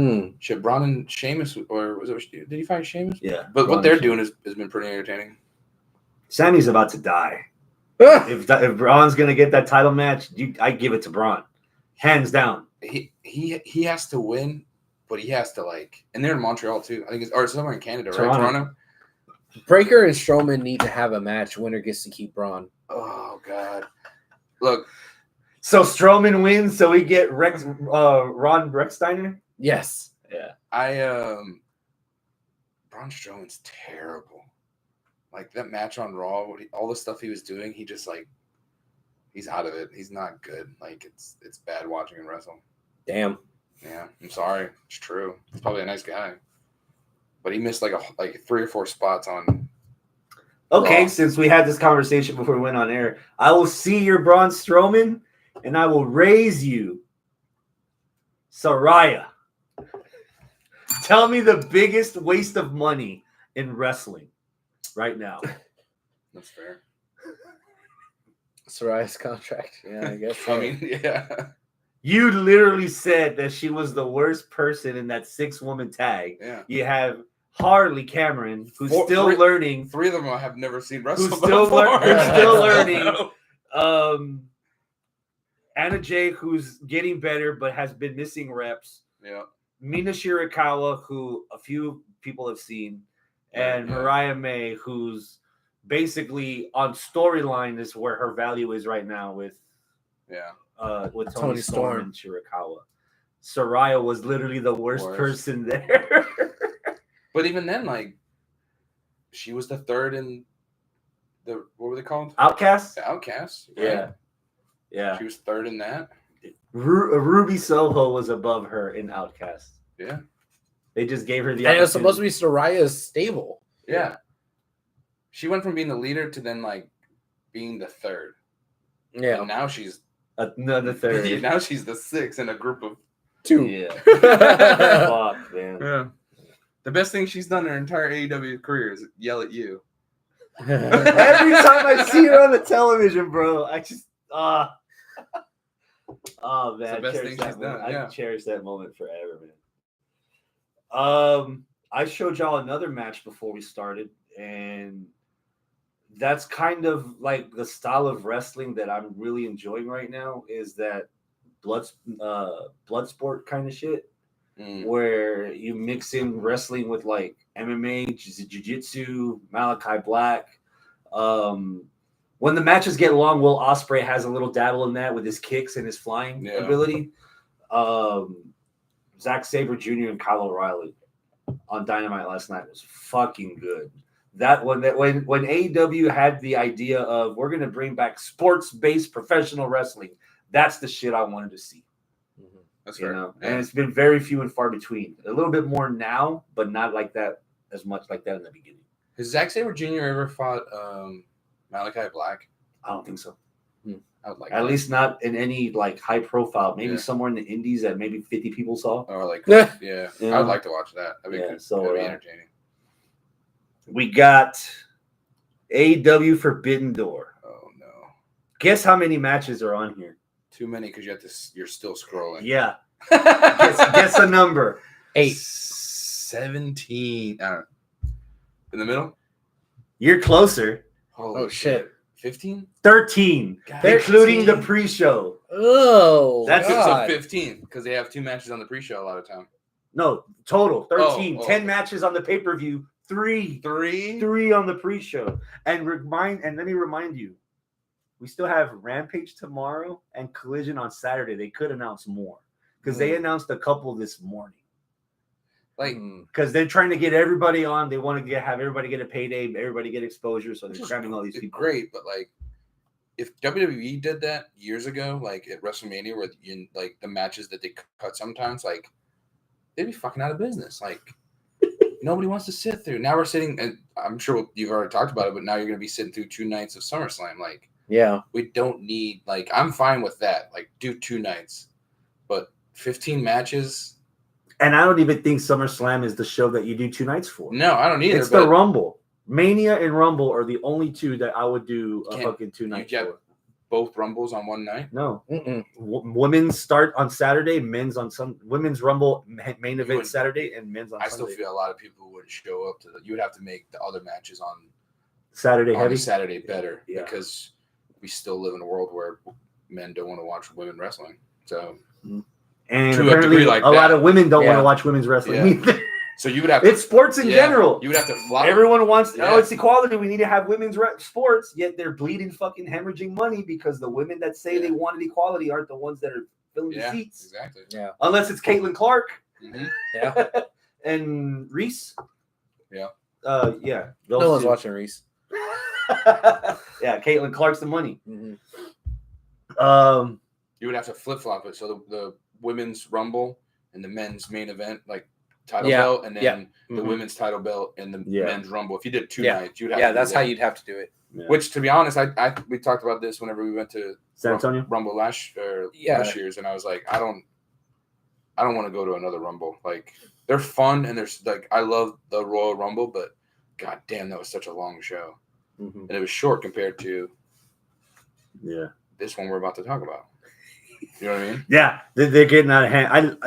Speaker 3: Should Braun and Sheamus, or was it? Did he fight Sheamus?
Speaker 1: Yeah.
Speaker 3: But Braun what they're doing has been pretty entertaining.
Speaker 1: Sammy's about to die. if Braun's gonna get that title match, I give it to Braun, hands down.
Speaker 3: He has to win, but he has to and they're in Montreal too. I think it's somewhere in Canada,
Speaker 1: Toronto.
Speaker 3: Right? Toronto.
Speaker 2: Breaker and Strowman need to have a match. Winner gets to keep Braun.
Speaker 3: Oh God! Look,
Speaker 1: so Strowman wins, so we get Ron Rechsteiner.
Speaker 2: Yes.
Speaker 1: Yeah.
Speaker 3: Braun Strowman's terrible. Like that match on Raw, all the stuff he was doing, he just he's out of it. He's not good. Like it's bad watching him wrestle.
Speaker 2: Damn.
Speaker 3: Yeah, I'm sorry. It's true. He's probably a nice guy. But he missed like 3 or 4 spots on.
Speaker 1: Okay,
Speaker 3: Raw.
Speaker 1: Since we had this conversation before we went on air, I will see your Braun Strowman, and I will raise you, Saraya. Tell me the biggest waste of money in wrestling right now.
Speaker 3: That's fair.
Speaker 2: Saraya's contract. Yeah, I guess.
Speaker 3: I mean, yeah.
Speaker 1: You literally said that she was the worst person in that 6-woman tag.
Speaker 3: Yeah.
Speaker 1: You have Harley Cameron, who's still learning.
Speaker 3: 3 of them I have never seen wrestle.
Speaker 1: Who's still learning. Anna Jay, who's getting better but has been missing reps.
Speaker 3: Yeah.
Speaker 1: Mina Shirakawa, who a few people have seen, and Mariah May, who's basically on storyline is where her value is right now with Tony Storm and Shirakawa. Saraya was literally the worst person there.
Speaker 3: But even then, she was the third in the what were they called?
Speaker 1: Outcasts.
Speaker 3: The Outcasts.
Speaker 1: Right? Yeah.
Speaker 3: She was third in that.
Speaker 1: Ruby Soho was above her in Outcasts.
Speaker 3: Yeah.
Speaker 1: They just gave her the.
Speaker 2: And it was supposed to be Soraya's stable.
Speaker 3: Yeah. She went from being the leader to then like being the third.
Speaker 2: Yeah.
Speaker 3: And now she's
Speaker 1: another third.
Speaker 3: Now she's the sixth in a group of
Speaker 2: 2.
Speaker 1: Yeah. Fuck, man.
Speaker 3: Yeah. The best thing she's done in her entire AEW career is yell at you.
Speaker 1: Every time I see her on the television, bro, I just oh man,
Speaker 3: It's the best thing she's done.
Speaker 1: I
Speaker 3: Yeah.
Speaker 1: cherish that moment forever, man. I showed y'all another match before we started, and that's kind of like the style of wrestling that I'm really enjoying right now. Is that blood sport kind of shit, where you mix in wrestling with like MMA, jiu-jitsu, Malachi Black. When the matches get long, Will Ospreay has a little dabble in that with his kicks and his flying ability. Zack Sabre Jr. and Kyle O'Reilly on Dynamite last night was fucking good. That when AEW had the idea of we're gonna bring back sports-based professional wrestling, that's the shit I wanted to see.
Speaker 3: That's
Speaker 1: you
Speaker 3: fair.
Speaker 1: know, and it's been very few and far between. A little bit more now, but not like that as much like that in the beginning.
Speaker 3: Has Zack Sabre Jr. ever fought Malachi Black?
Speaker 1: I don't think so.
Speaker 3: I would like
Speaker 1: at least not in any like high profile. Maybe somewhere in the indies that maybe 50 people saw.
Speaker 3: Or like
Speaker 1: Yeah.
Speaker 3: I would like to watch that. That'd be good.
Speaker 1: So
Speaker 3: that'd be entertaining.
Speaker 1: We got AEW Forbidden Door.
Speaker 3: Oh no!
Speaker 1: Guess how many matches are on here?
Speaker 3: Too many because you're still scrolling.
Speaker 1: Yeah. guess a number.
Speaker 2: 8.
Speaker 3: 17. In the middle?
Speaker 1: You're closer.
Speaker 2: Oh shit.
Speaker 3: 15?
Speaker 1: 13. Including the pre-show.
Speaker 2: Oh,
Speaker 1: that's
Speaker 3: so 15 because they have 2 matches on the pre-show a lot of time.
Speaker 1: No, total 13. 10
Speaker 3: okay.
Speaker 1: matches on the pay-per-view. 3 on the pre-show. And let me remind you, we still have Rampage tomorrow and Collision on Saturday. They could announce more because they announced a couple this morning.
Speaker 3: Like,
Speaker 1: because they're trying to get everybody on. They want to have everybody get a payday, everybody get exposure. So they're grabbing all these people.
Speaker 3: Great, but like, if WWE did that years ago, like at WrestleMania, where like the matches that they cut sometimes, like they'd be fucking out of business. Like nobody wants to sit through. Now we're sitting, and I'm sure you've already talked about it, but now you're going to be sitting through 2 nights of SummerSlam. Like,
Speaker 2: yeah,
Speaker 3: we don't need. Like, I'm fine with that. Like, do 2 nights, but 15 matches.
Speaker 1: And I don't even think SummerSlam is the show that you do 2 nights for.
Speaker 3: No, I don't either.
Speaker 1: It's the Rumble. Mania and Rumble are the only 2 that I would do a fucking 2 nights for.
Speaker 3: Both Rumbles on one night?
Speaker 1: No. Women's start on Saturday, men's on Sunday. Women's Rumble main event Saturday, and men's on Sunday.
Speaker 3: I still feel a lot of people would show up to you would have to make the other matches on
Speaker 1: Saturday heavy.
Speaker 3: Saturday better because we still live in a world where men don't want to watch women wrestling. So.
Speaker 1: And apparently, a lot of women don't want to watch women's wrestling either.
Speaker 3: So you would have
Speaker 1: it's sports in general.
Speaker 3: You would have to flop.
Speaker 1: Everyone wants it's equality. We need to have women's sports, yet they're bleeding fucking hemorrhaging money because the women that say they wanted equality aren't the ones that are filling the seats.
Speaker 3: Exactly.
Speaker 1: Yeah. Unless it's Caitlin Clark.
Speaker 3: Mm-hmm.
Speaker 2: Yeah.
Speaker 1: And Reese.
Speaker 3: Yeah.
Speaker 1: Yeah.
Speaker 2: No one's watching Reese.
Speaker 1: Yeah, Caitlin Clark's the money.
Speaker 2: Mm-hmm.
Speaker 3: You would have to flip flop it. So the women's Rumble and the men's main event, like title belt, and then the women's title belt and the men's Rumble. If you did 2 nights, you'd have to
Speaker 2: that's how you'd have to do it.
Speaker 3: Yeah. Which, to be honest, we talked about this whenever we went to
Speaker 1: San Antonio
Speaker 3: Rumble last year's, and I was like, I don't want to go to another Rumble. Like, they're fun and there's like I love the Royal Rumble, but god damn, that was such a long show, and it was short compared to this one we're about to talk about. You know what I mean? Yeah,
Speaker 1: they're getting out of hand.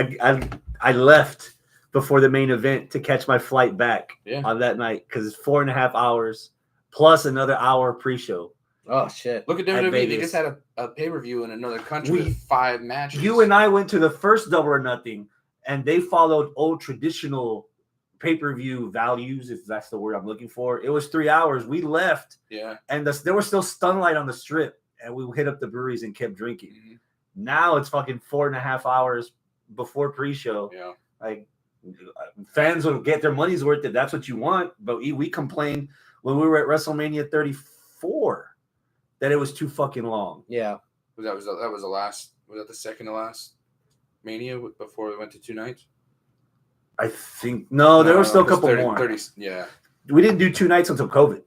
Speaker 1: I left before the main event to catch my flight back on that night because it's 4.5 hours plus another hour pre-show.
Speaker 2: Oh shit!
Speaker 3: Look at WWE. They just had a pay-per-view in another country with 5 matches.
Speaker 1: You and I went to the first Double or Nothing, and they followed old traditional pay-per-view values, if that's the word I'm looking for. It was 3 hours. We left, and there was still sunlight on the strip, and we hit up the breweries and kept drinking. Mm-hmm. Now it's fucking 4.5 hours before pre-show.
Speaker 3: Yeah,
Speaker 1: like fans will get their money's worth if that's what you want. But we complained when we were at WrestleMania 34 that it was too fucking long.
Speaker 2: Yeah,
Speaker 3: that was the last. Was that the second to last Mania before we went to 2 nights?
Speaker 1: I think no, there were still a couple
Speaker 3: 30,
Speaker 1: more.
Speaker 3: 30, yeah.
Speaker 1: We didn't do 2 nights until COVID.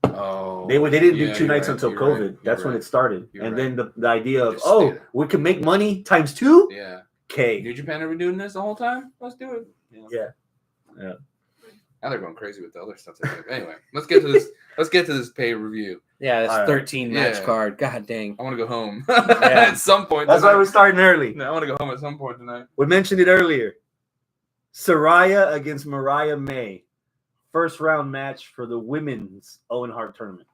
Speaker 3: Oh,
Speaker 1: they didn't do 2 nights until COVID. That's when it started. And then the idea of we can make money times 2.
Speaker 3: Yeah.
Speaker 1: Okay.
Speaker 3: New Japan ever doing this the whole time? Let's do it.
Speaker 1: Yeah.
Speaker 3: Now they're going crazy with the other stuff. Anyway, let's get to this. Let's get to this pay review.
Speaker 2: Yeah, it's 13 match card. God dang.
Speaker 3: I want to go home at some point.
Speaker 1: That's why we're starting early.
Speaker 3: No, I want to go home at some point tonight.
Speaker 1: We mentioned it earlier. Saraya against Mariah May. First round match for the women's Owen Hart tournament.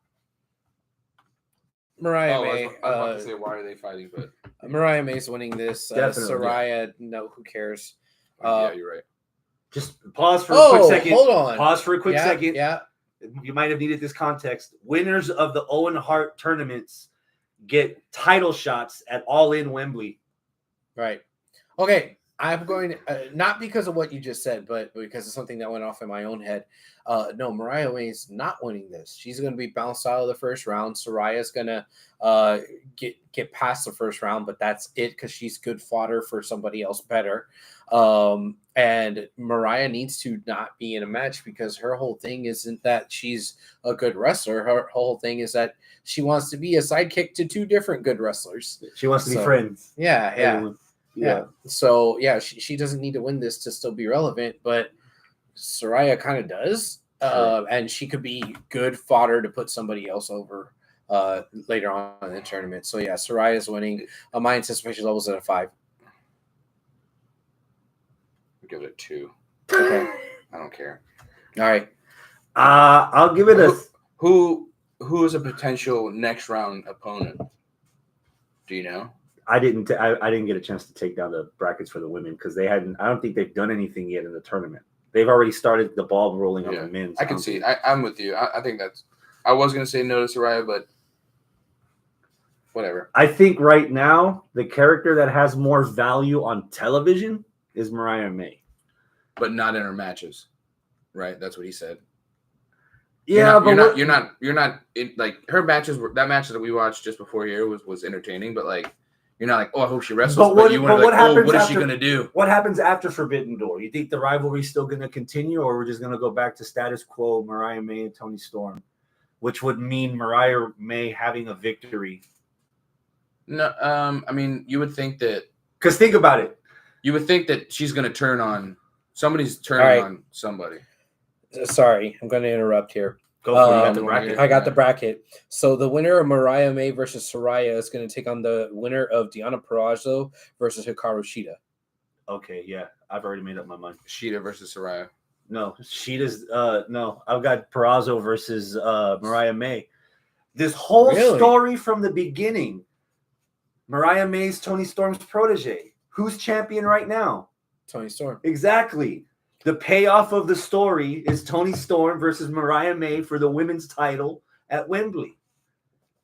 Speaker 2: Mariah May.
Speaker 3: I was about to say, why are they fighting? But
Speaker 2: Mariah May's winning this. Saraya, no, who cares?
Speaker 3: Yeah, you're right.
Speaker 1: Just pause for a quick second.
Speaker 2: Hold on.
Speaker 1: Pause for a quick second.
Speaker 2: Yeah.
Speaker 1: You might have needed this context. Winners of the Owen Hart tournaments get title shots at All In Wembley.
Speaker 2: Right. Okay. I'm going to, not because of what you just said, but because of something that went off in my own head. No, Mariah May's not winning this. She's going to be bounced out of the first round. Saraya's going to get past the first round, but that's it because she's good fodder for somebody else better. And Mariah needs to not be in a match because her whole thing isn't that she's a good wrestler. Her whole thing is that she wants to be a sidekick to 2 different good wrestlers.
Speaker 1: She wants to be friends.
Speaker 2: Yeah. So she doesn't need to win this to still be relevant, but Saraya kind of does. And she could be good fodder to put somebody else over later on in the tournament. So yeah, Saraya is winning. My anticipation level is at a 5.
Speaker 3: Give it a 2.
Speaker 2: Okay.
Speaker 3: I don't care.
Speaker 2: All right.
Speaker 1: I'll give it a.
Speaker 3: Who is a potential next round opponent? Do you know?
Speaker 1: I didn't get a chance to take down the brackets for the women because they hadn't. I don't think they've done anything yet in the tournament. They've already started the ball rolling on the men's.
Speaker 3: I can see. I'm with you. I think that's. I was gonna say no to Saraya, but whatever.
Speaker 1: I think right now the character that has more value on television is Mariah May,
Speaker 3: but not in her matches, right? That's what he said.
Speaker 1: Yeah,
Speaker 3: you're not in, like her matches. That match that we watched just before here was entertaining, but like. You're not like, oh, I hope she wrestles. But what is she going to do?
Speaker 1: What happens after Forbidden Door? You think the rivalry's still going to continue, or we're just going to go back to status quo, Mariah May and Toni Storm, which would mean Mariah May having a victory?
Speaker 3: No, I mean, you would think that.
Speaker 1: Because think about it.
Speaker 3: You would think that she's going to turn on somebody's turning on somebody.
Speaker 2: Sorry, I'm going to interrupt here.
Speaker 1: Go for it. You got the bracket.
Speaker 2: I got the bracket. So the winner of Mariah May versus Saraya is going to take on the winner of Deonna Purrazzo versus Hikaru Shida.
Speaker 1: Okay, yeah. I've already made up my mind.
Speaker 3: Shida versus Saraya.
Speaker 1: No, Shida's no. I've got Purrazzo versus Mariah May. This whole story from the beginning. Mariah May's Toni Storm's protege. Who's champion right now?
Speaker 2: Toni Storm.
Speaker 1: Exactly. The payoff of the story is Toni Storm versus Mariah May for the women's title at Wembley.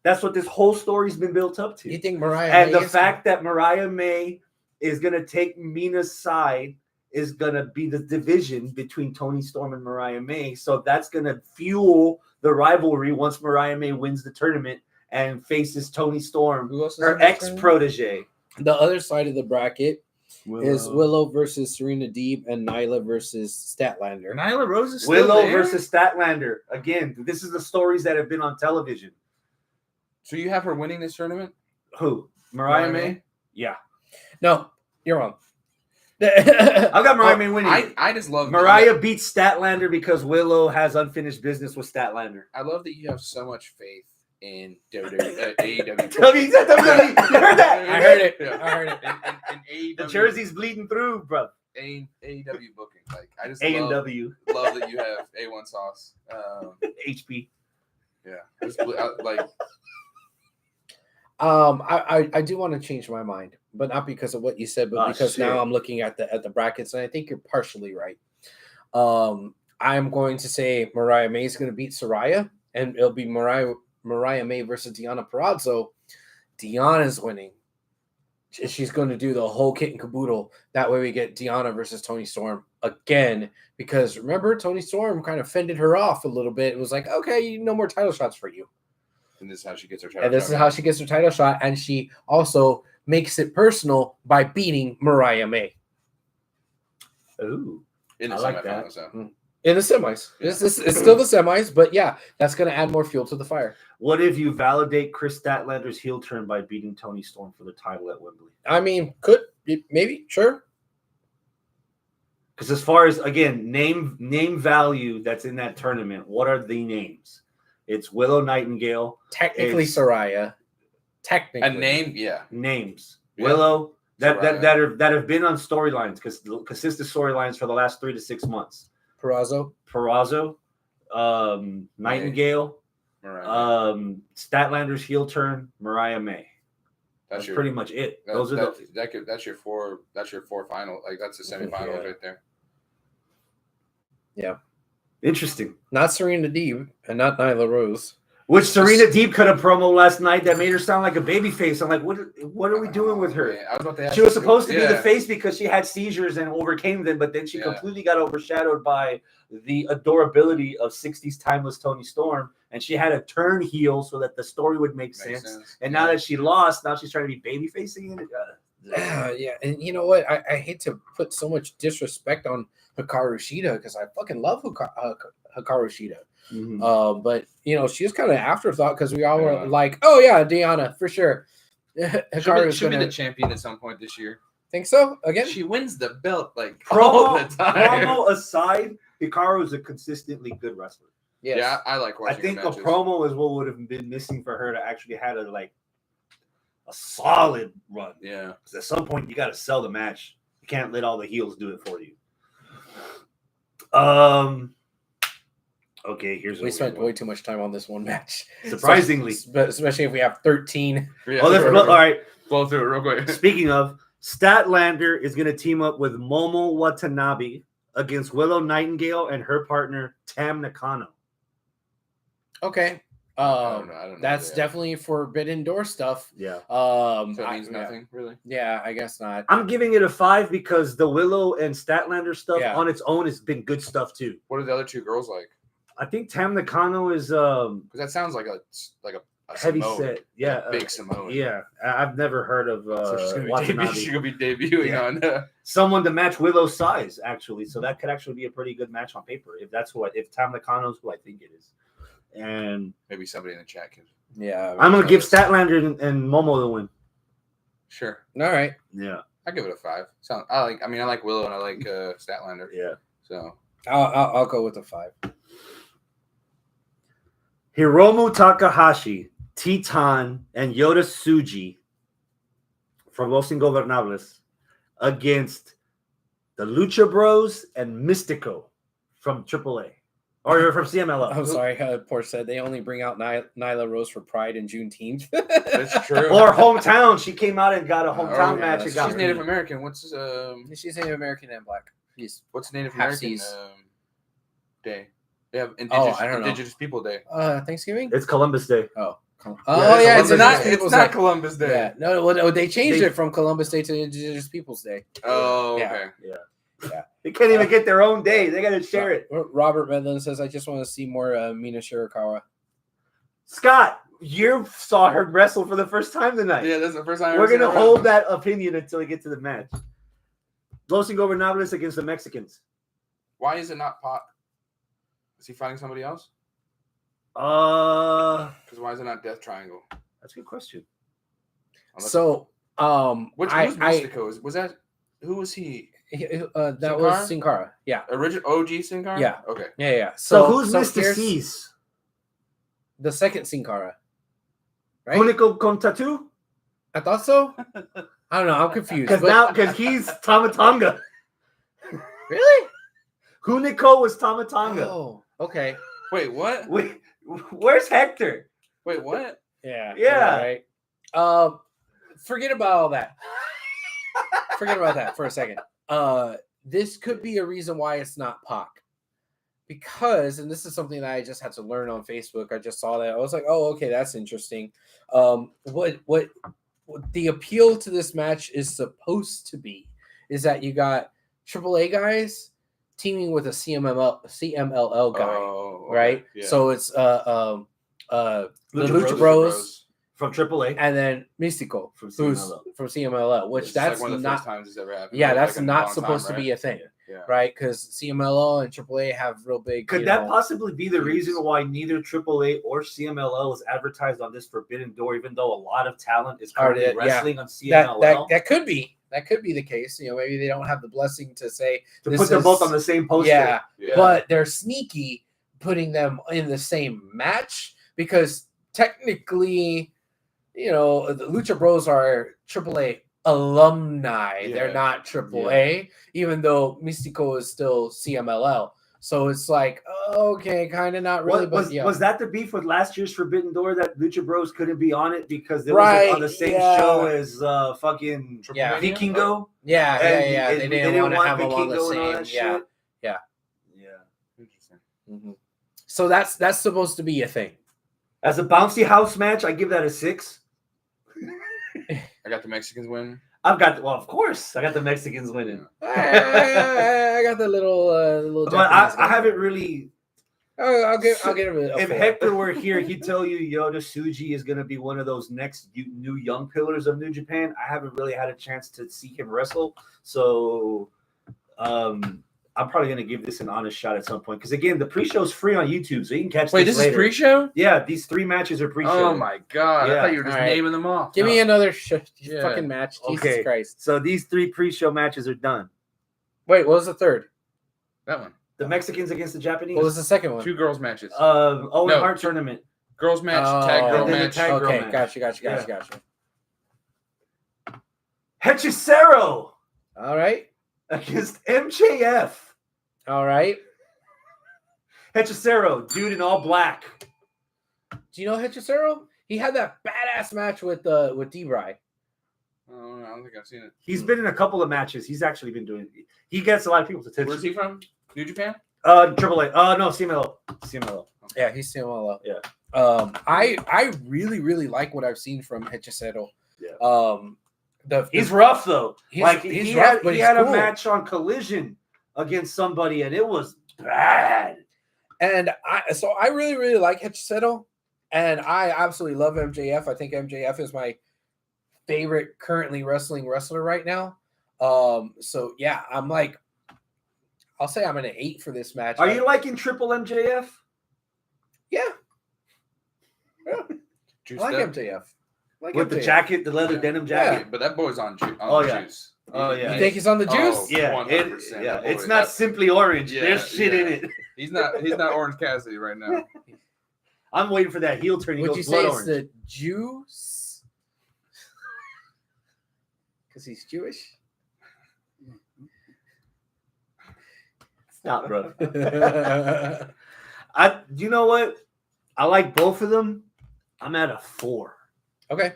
Speaker 1: That's what this whole story's been built up to.
Speaker 2: You think Mariah
Speaker 1: and
Speaker 2: May
Speaker 1: the fact that Mariah May is going to take Mina's side is going to be the division between Toni Storm and Mariah May. So that's going to fuel the rivalry once Mariah May wins the tournament and faces Toni Storm, her ex-protege.
Speaker 2: The other side of the bracket is Willow versus Serena Deeb and Nyla versus Statlander.
Speaker 3: Nyla Rose is still
Speaker 1: Willow
Speaker 3: there?
Speaker 1: versus Statlander. Again, this is the stories that have been on television.
Speaker 3: So you have her winning this tournament?
Speaker 1: Who? Mariah May? Yeah.
Speaker 2: No, you're wrong.
Speaker 1: I've got Mariah May winning.
Speaker 3: I just love
Speaker 1: Mariah beats Statlander because Willow has unfinished business with Statlander.
Speaker 3: I love that you have so much faith in WWE.
Speaker 1: You heard that?
Speaker 2: I heard it. I heard it.
Speaker 3: In AEW,
Speaker 1: the jersey's bleeding through, bro.
Speaker 3: AEW booking. Like I just
Speaker 1: A&W.
Speaker 3: love that you have A1 sauce.
Speaker 1: HP.
Speaker 3: Yeah.
Speaker 2: I do want to change my mind, but not because of what you said, but because now I'm looking at the brackets, and I think you're partially right. I'm going to say Mariah May is going to beat Saraya, and it'll be Mariah May versus Deonna Purrazzo. Deonna's winning. She's going to do the whole kit and caboodle. That way we get Deonna versus Toni Storm again. Because remember, Toni Storm kind of fended her off a little bit. It was like, okay, no more title shots for you.
Speaker 3: And this is how she gets her title
Speaker 2: shot. And this is how she gets her title shot. And she also makes it personal by beating Mariah May.
Speaker 1: Ooh,
Speaker 3: in the
Speaker 1: I like
Speaker 3: semifinals.
Speaker 1: that.
Speaker 3: So.
Speaker 2: In the semis.
Speaker 3: Yeah.
Speaker 2: It's still the semis, but yeah, that's going to add more fuel to the fire.
Speaker 1: What if you validate Chris Statlander's heel turn by beating Tony Storm for the title at Wembley?
Speaker 2: I mean, maybe, sure.
Speaker 1: Because as far as, again, name value that's in that tournament, what are the names? It's Willow Nightingale.
Speaker 2: Technically, Soraya. Technically.
Speaker 3: A name, yeah.
Speaker 1: Names.
Speaker 3: Yeah.
Speaker 1: Willow that have been on storylines, because consistent storylines for the last 3 to 6 months. Purrazzo, Nightingale, Statlander's heel turn, Mariah May. That's pretty much it.
Speaker 3: That's your four final. Like, that's the semifinals right there.
Speaker 2: Yeah.
Speaker 1: Interesting.
Speaker 2: Not Serena Deeb and not Nyla Rose.
Speaker 1: Which Serena Deeb cut a promo last night that made her sound like a baby face. I'm like, what are we doing with her?
Speaker 3: Man, I was about to ask
Speaker 1: she was supposed to be the face because she had seizures and overcame them, but then she completely got overshadowed by the adorability of 60s timeless Toni Storm, and she had to turn heel so that the story would make sense. And now that she lost, now she's trying to be baby facing it.
Speaker 2: Yeah, and you know what? I hate to put so much disrespect on Hikaru Shida because I fucking love Hikaru Shida.
Speaker 1: Mm-hmm.
Speaker 2: But you know, she was kind of afterthought because we all were like, "Oh yeah, Deanna for sure."
Speaker 3: She'll be the champion at some point this year.
Speaker 2: Think so? Again,
Speaker 3: she wins the belt like all the time.
Speaker 1: Promo aside, Hikaru is a consistently good wrestler.
Speaker 2: Yes.
Speaker 3: Yeah, I like watching.
Speaker 1: I think a promo is what would have been missing for her to actually have a solid run.
Speaker 3: Yeah,
Speaker 1: because at some point you got to sell the match. You can't let all the heels do it for you. Okay,
Speaker 2: we spent way too much time on this one match.
Speaker 1: Surprisingly,
Speaker 2: especially if we have 13.
Speaker 1: Yeah, all right.
Speaker 3: Blow through it real quick.
Speaker 1: Speaking of, Statlander is going to team up with Momo Watanabe against Willow Nightingale and her partner Tam Nakano.
Speaker 2: Okay.
Speaker 3: I don't know
Speaker 2: that's definitely Forbidden Door stuff.
Speaker 1: Yeah.
Speaker 3: So it means nothing, really?
Speaker 2: Yeah, I guess not.
Speaker 1: I'm giving it a 5 because the Willow and Statlander stuff on its own has been good stuff too.
Speaker 3: What are the other two girls like?
Speaker 1: I think Tam Nakano is
Speaker 3: because that sounds like a
Speaker 1: heavy
Speaker 3: Samoan,
Speaker 1: set. Yeah,
Speaker 3: big Samoan.
Speaker 1: Yeah, I've never heard of
Speaker 3: so she's gonna be debuting on
Speaker 1: someone to match Willow's size, actually. So that could actually be a pretty good match on paper if Tam Nakano's who I think it is. And
Speaker 3: maybe somebody in the chat can.
Speaker 2: Yeah,
Speaker 1: I'm gonna give Statlander and Momo the win.
Speaker 3: Sure.
Speaker 2: All right.
Speaker 1: Yeah,
Speaker 3: I give it a 5. I like Willow and I like Statlander.
Speaker 1: Yeah.
Speaker 3: So
Speaker 2: I'll go with a 5.
Speaker 1: Hiromu Takahashi, Titan, and Yota Tsuji from Los Ingobernables against the Lucha Bros and Mystico from AAA. Or from CMLL.
Speaker 2: I'm sorry, poor said they only bring out Nyla Rose for Pride and Juneteenth.
Speaker 3: That's true.
Speaker 1: Or hometown. She came out and got a hometown match.
Speaker 3: She's Native American. What's
Speaker 2: she's Native American and black.
Speaker 3: What's Native American day? They have Indigenous People Day.
Speaker 2: Thanksgiving?
Speaker 1: It's Columbus Day.
Speaker 2: Oh.
Speaker 3: Yeah, it's not Columbus Day.
Speaker 2: Yeah. No, they changed it from Columbus Day to Indigenous Peoples Day.
Speaker 3: Oh, okay.
Speaker 1: Yeah. They can't even get their own day. They got to share it.
Speaker 2: Robert Medlin says, I just want to see more Mina Shirakawa.
Speaker 1: Scott, you saw her wrestle for the first time tonight.
Speaker 3: Yeah, that's the first time.
Speaker 1: We're going to hold that opinion until we get to the match. Los Ingobernables against the Mexicans.
Speaker 3: Why is it not Pac? Is he fighting somebody else?
Speaker 1: Because
Speaker 3: why is it not Death Triangle?
Speaker 1: That's a good question.
Speaker 3: Who's
Speaker 2: Mystico?
Speaker 3: Was that who was he?
Speaker 2: That was Sin Cara. Yeah.
Speaker 3: Original OG Sin Cara?
Speaker 2: Yeah.
Speaker 3: Okay.
Speaker 2: Yeah.
Speaker 1: So who's Mr. C's?
Speaker 2: The second Sin Cara. Right?
Speaker 1: Hunico con tattoo?
Speaker 2: I thought so. I don't know. I'm confused.
Speaker 1: Because he's Tamatonga.
Speaker 2: Really?
Speaker 1: Hunico was Tamatonga.
Speaker 2: Oh, okay.
Speaker 3: Wait, what?
Speaker 1: Wait, where's Hector?
Speaker 3: Wait, what?
Speaker 2: Yeah. Right. Forget about all that. Forget about that for a second. This could be a reason why it's not Pac. Because, and this is something that I just had to learn on Facebook. I just saw that. I was like, oh, okay, that's interesting. What the appeal to this match is supposed to be is that you got AAA guys teaming with a CMLL guy, right?
Speaker 3: Yeah.
Speaker 2: So it's the Lucha Bros
Speaker 1: from AAA,
Speaker 2: and then Mystico
Speaker 1: from
Speaker 2: who's
Speaker 1: CMLL.
Speaker 2: from CMLL, which
Speaker 3: It's
Speaker 2: that's
Speaker 3: like one of the
Speaker 2: not.
Speaker 3: first times it's ever happened.
Speaker 2: Yeah, that's
Speaker 3: like
Speaker 2: not supposed to be a thing, right? Because CMLL and AAA have real big.
Speaker 1: Could that possibly be the reason why neither AAA or CMLL is advertised on this Forbidden Door, even though a lot of talent is currently wrestling on CMLL?
Speaker 2: That could be. That could be the case. Maybe they don't have the blessing to say
Speaker 1: to put them both on the same poster.
Speaker 2: Yeah, but they're sneaky putting them in the same match because technically, the Lucha Bros are AAA alumni.
Speaker 3: Yeah.
Speaker 2: They're not AAA, even though Mystico is still CMLL. So it's like, okay, kind of not really.
Speaker 1: Was that the beef with last year's Forbidden Door that Lucha Bros couldn't be on it because they was on the same show as fucking Vikingo?
Speaker 2: Yeah. They didn't want to have them on the same. Yeah.
Speaker 3: Interesting.
Speaker 2: Mm-hmm. So that's supposed to be a thing.
Speaker 1: As a bouncy house match, I give that a 6.
Speaker 3: I got the Mexicans win.
Speaker 1: Of course, I got the Mexicans winning.
Speaker 2: I got the little.
Speaker 1: But I haven't really.
Speaker 2: I'll get him.
Speaker 1: If Hector were here, he'd tell you Yota Tsuji is going to be one of those next new young pillars of New Japan. I haven't really had a chance to see him wrestle, so I'm probably going to give this an honest shot at some point. Because again, the pre-show is free on YouTube, so you can catch.
Speaker 2: Wait, this
Speaker 1: later.
Speaker 2: is pre-show?
Speaker 1: Yeah, these 3 matches are pre-show.
Speaker 3: Oh my god! I thought you were just naming them off.
Speaker 2: Give me another fucking match. Jesus Christ!
Speaker 1: So these 3 pre-show matches are done.
Speaker 2: Wait, what was the third?
Speaker 3: That one.
Speaker 1: The Mexicans against the Japanese.
Speaker 2: What was the second one?
Speaker 3: 2 girls matches.
Speaker 1: Owen Hart tournament.
Speaker 3: Girls match, tag girl match.
Speaker 2: Okay, gotcha.
Speaker 1: Hechicero.
Speaker 2: All right.
Speaker 1: Against MJF.
Speaker 2: All right.
Speaker 1: Hechicero, dude in all black.
Speaker 2: Do you know Hechicero? He had that badass match with D-Bry.
Speaker 3: Oh, I don't think I've seen it.
Speaker 1: He's been in a couple of matches. He's actually been doing. He gets a lot of people's attention.
Speaker 3: Where's he from? New Japan?
Speaker 1: AAA. No, CMLL.
Speaker 2: Yeah, he's CMLL.
Speaker 1: Yeah.
Speaker 2: I really like what I've seen from Hechicero.
Speaker 1: Yeah. He's rough though.
Speaker 2: He had
Speaker 1: a match on Collision against somebody, and it was bad.
Speaker 2: And I really like Hechicero, and I absolutely love MJF. I think MJF is my favorite currently wrestling wrestler right now. So yeah, I'll say I'm an 8 for this match.
Speaker 1: Are you liking Triple MJF?
Speaker 2: Yeah. I like MJF.
Speaker 1: With the jacket, the leather denim jacket.
Speaker 3: Yeah, but that boy's on juice.
Speaker 2: You think he's on the juice?
Speaker 1: Yeah, it's not simply orange. There's shit in it.
Speaker 3: He's not Orange Cassidy right now.
Speaker 1: I'm waiting for that heel turn.
Speaker 2: Would you say it's the juice? Because he's Jewish?
Speaker 1: Stop, bro. You know what? I like both of them. I'm at a 4.
Speaker 2: Okay.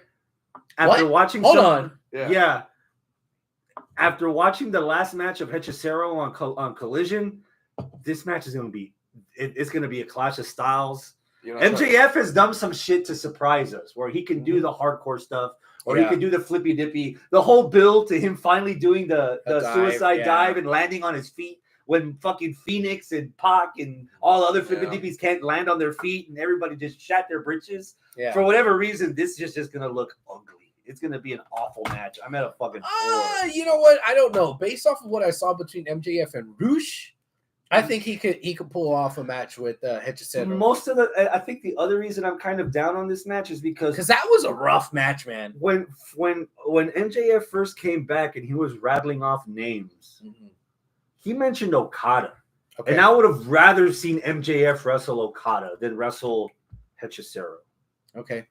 Speaker 1: After watching
Speaker 2: Hold on.
Speaker 1: Yeah. After watching the last match of Hechicero on Collision, this match is going to be it's going to be a clash of styles. MJF has done some shit to surprise us where he can do the hardcore stuff or he can do the flippy dippy. The whole build to him finally doing the suicide dive and landing on his feet when fucking Phoenix and Pac and all other flippy dippies can't land on their feet and everybody just shat their britches. Yeah. For whatever reason, this is just going to look ugly. It's going to be an awful match. I'm at a fucking 4.
Speaker 2: You know what? I don't know. Based off of what I saw between MJF and Roosh, I think he could pull off a match with Hechicero.
Speaker 1: I think the other reason I'm kind of down on this match is because
Speaker 2: that was a rough match, man.
Speaker 1: When MJF first came back and he was rattling off names, he mentioned Okada. Okay. And I would have rather seen MJF wrestle Okada than wrestle Hechicero.
Speaker 2: Okay.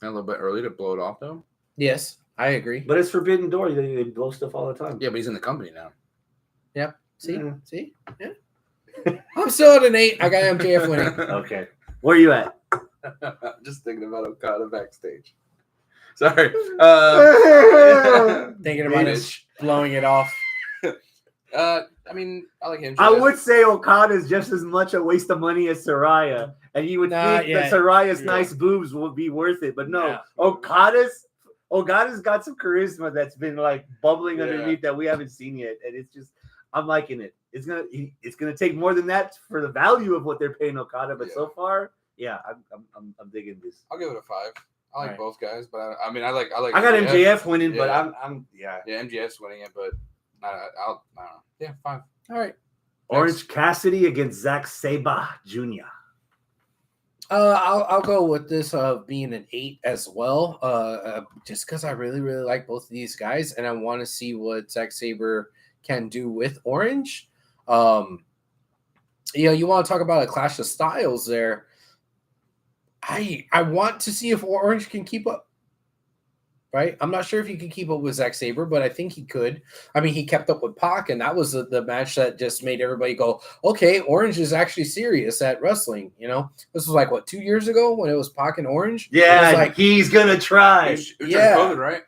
Speaker 3: A little bit early to blow it off, though.
Speaker 2: Yes, I agree.
Speaker 1: But it's Forbidden Door. They blow stuff all the time.
Speaker 3: Yeah, but he's in the company now.
Speaker 2: Yeah. See? Yeah. I'm still at an 8. I got MJF winning.
Speaker 1: Okay. Where are you at?
Speaker 3: Just thinking about Okada backstage. Sorry.
Speaker 2: Thinking about it, blowing it off.
Speaker 3: I mean, I like him.
Speaker 1: I would say Okada is just as much a waste of money as Saraya. And you would think that Saraya's nice boobs will be worth it. But no, Okada's got some charisma that's been like bubbling underneath that we haven't seen yet. And it's just, I'm liking it. It's gonna take more than that for the value of what they're paying Okada. But so far, I'm digging this.
Speaker 3: I'll give it a 5. I like both guys, but I mean, I like.
Speaker 1: I got MJF winning, but I'm
Speaker 3: yeah, MJF's winning it, but I don't know. Yeah, fine.
Speaker 2: All right.
Speaker 1: Orange Cassidy against Zack Sabre Jr.
Speaker 2: I'll go with this being an 8 as well. Just because I really like both of these guys, and I want to see what Zack Sabre can do with Orange. You want to talk about a clash of styles there. I want to see if Orange can keep up. Right? I'm not sure if he can keep up with Zack Sabre, but I think he could. I mean, he kept up with Pac, and that was the match that just made everybody go, okay, Orange is actually serious at wrestling. This was like, 2 years ago when it was Pac and Orange?
Speaker 1: Yeah,
Speaker 2: like,
Speaker 1: he's going to try.
Speaker 3: It was COVID, right?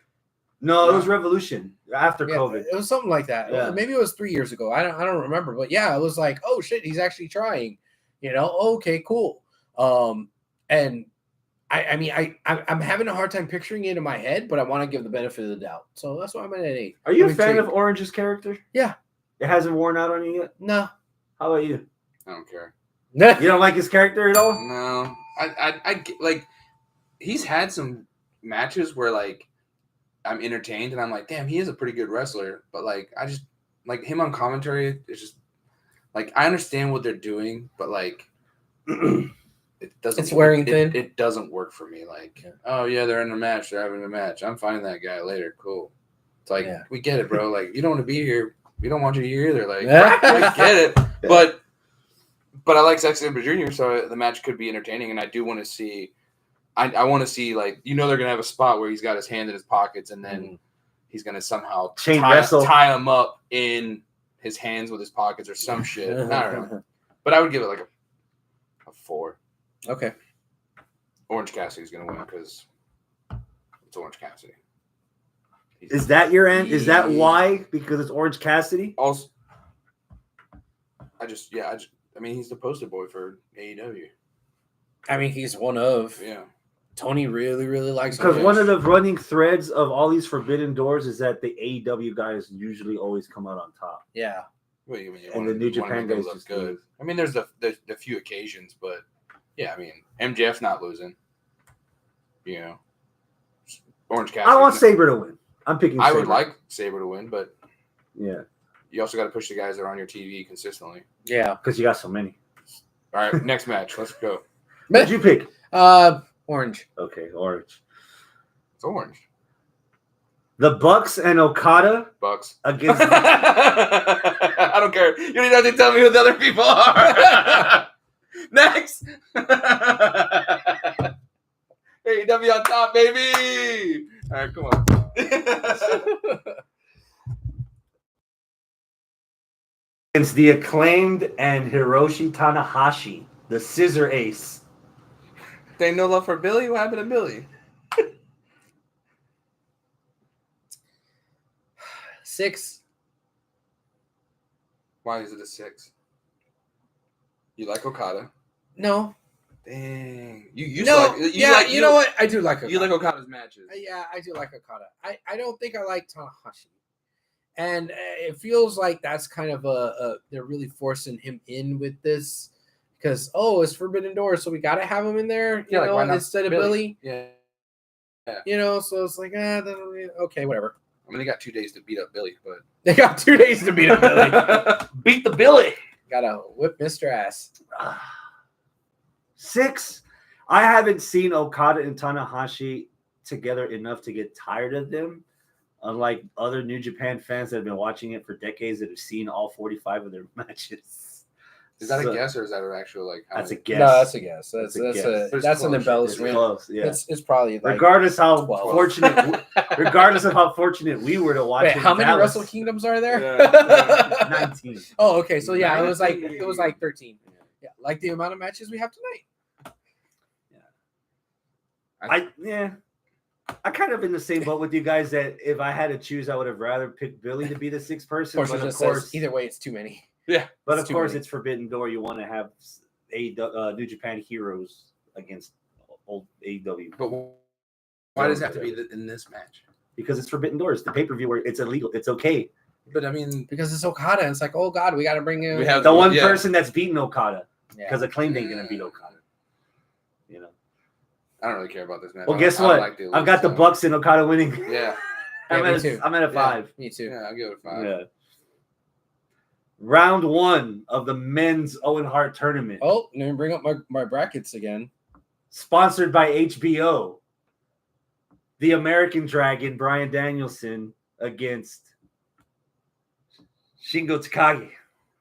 Speaker 1: No, it was Revolution after COVID.
Speaker 2: It was something like that.
Speaker 1: Yeah.
Speaker 2: Maybe it was 3 years ago. I don't remember. But yeah, it was like, oh, shit, he's actually trying. Okay, cool. And I'm having a hard time picturing it in my head, but I want to give the benefit of the doubt. So that's why I'm at an 8.
Speaker 1: Are you a fan of Orange's character?
Speaker 2: Yeah.
Speaker 1: It hasn't worn out on you yet?
Speaker 2: No.
Speaker 1: How about you?
Speaker 3: I don't care.
Speaker 1: You don't like his character at all?
Speaker 3: No. I like, he's had some matches where, like, I'm entertained and I'm like, damn, he is a pretty good wrestler. But, like, I just, like, him on commentary, it's just, like, I understand what they're doing, but, like, it doesn't.
Speaker 2: It's wearing thin.
Speaker 3: It doesn't work for me. Like, oh yeah, they're in a match. They're having a match. I'm finding that guy later. Cool. It's like we get it, bro. Like, you don't want to be here. We don't want you here either. Like, I get it. But I like Zack Sabre Jr. So the match could be entertaining, and I do want to see. I want to see, like, they're gonna have a spot where he's got his hand in his pockets, and then he's gonna somehow tie him up in his hands with his pockets or some shit. I don't know. But I would give it like a 4.
Speaker 2: Okay.
Speaker 3: Orange Cassidy's going to win because it's Orange Cassidy.
Speaker 1: Is that your end? Is that why? Because it's Orange Cassidy?
Speaker 3: Also, I mean, he's the poster boy for AEW.
Speaker 2: I mean, he's one of.
Speaker 3: Yeah.
Speaker 2: Tony really likes him.
Speaker 1: Because one of the running threads of all these Forbidden Doors is that the AEW guys usually always come out on top.
Speaker 2: Yeah.
Speaker 3: Well, I mean,
Speaker 1: and the New Japan guys
Speaker 3: look good. I mean, there's the few occasions, but yeah, I mean, MJF's not losing. Orange Cassidy.
Speaker 1: I want Sabre to win. I'm picking Sabre.
Speaker 3: I would like Sabre to win, but
Speaker 1: yeah,
Speaker 3: you also got to push the guys that are on your TV consistently.
Speaker 2: Yeah,
Speaker 1: because you got so many.
Speaker 3: All right, next match. Let's go.
Speaker 1: What'd you pick?
Speaker 2: Orange.
Speaker 1: Okay, Orange.
Speaker 3: It's orange.
Speaker 1: The Bucks and Okada.
Speaker 3: Bucks
Speaker 1: against.
Speaker 3: I don't care. You don't even have to tell me who the other people are. Next. AEW on top, baby. All right, come on.
Speaker 1: Against the Acclaimed and Hiroshi Tanahashi, the Scissor Ace.
Speaker 3: They no love for Billy? What happened to Billy?
Speaker 2: 6.
Speaker 3: Why is it a 6? You like Okada?
Speaker 2: No.
Speaker 3: Dang.
Speaker 2: You know what? I do like Okada.
Speaker 3: You like Okada's matches.
Speaker 2: Yeah, I do like Okada. I don't think I like Tanahashi. And it feels like that's kind of they're really forcing him in with this because, it's Forbidden Door, so we got to have him in there, you know, instead of Billy.
Speaker 3: Yeah.
Speaker 2: So it's like, okay, whatever.
Speaker 3: I mean, they got 2 days to beat up Billy, but
Speaker 2: they got 2 days to beat up Billy.
Speaker 1: Beat the Billy.
Speaker 2: Gotta whip Mr. Ass.
Speaker 1: 6. I haven't seen Okada and Tanahashi together enough to get tired of them. Unlike other New Japan fans that have been watching it for decades that have seen all 45 of their matches.
Speaker 3: Is that a guess or is that an actual like?
Speaker 1: That's a guess.
Speaker 2: No, that's a guess. That's an embellishment.
Speaker 1: Close, yeah.
Speaker 2: It's probably like
Speaker 1: regardless how fortunate we were to watch.
Speaker 2: Wait, how many Wrestle Kingdoms are there?
Speaker 1: Yeah. 19.
Speaker 2: Oh, okay. So yeah, it was like 13. Yeah, like the amount of matches we have tonight.
Speaker 1: I kind of in the same boat with you guys that if I had to choose, I would have rather picked Billy to be the 6th person.
Speaker 2: Of course, either way, it's too many.
Speaker 3: Yeah,
Speaker 1: but of course, it's Forbidden Door. You want to have New Japan heroes against old AEW.
Speaker 3: But why does it have to be in this match?
Speaker 1: Because it's Forbidden Door. It's the pay-per-view where it's illegal. It's okay.
Speaker 3: But I mean,
Speaker 2: because it's Okada. It's like, oh God, we got to bring in
Speaker 1: the one person that's beaten Okada. Because Acclaimed ain't gonna beat Okada. You know.
Speaker 3: I don't really care about this match.
Speaker 1: Well, guess what? I've got the Bucks and Okada winning.
Speaker 3: Yeah.
Speaker 1: I'm at a 5.
Speaker 2: Me too.
Speaker 3: Yeah, I'll give it a 5.
Speaker 1: Yeah. Round 1 of the men's Owen Hart tournament.
Speaker 2: Oh, let me bring up my brackets again.
Speaker 1: Sponsored by HBO. The American Dragon, Bryan Danielson, against Shingo Takagi.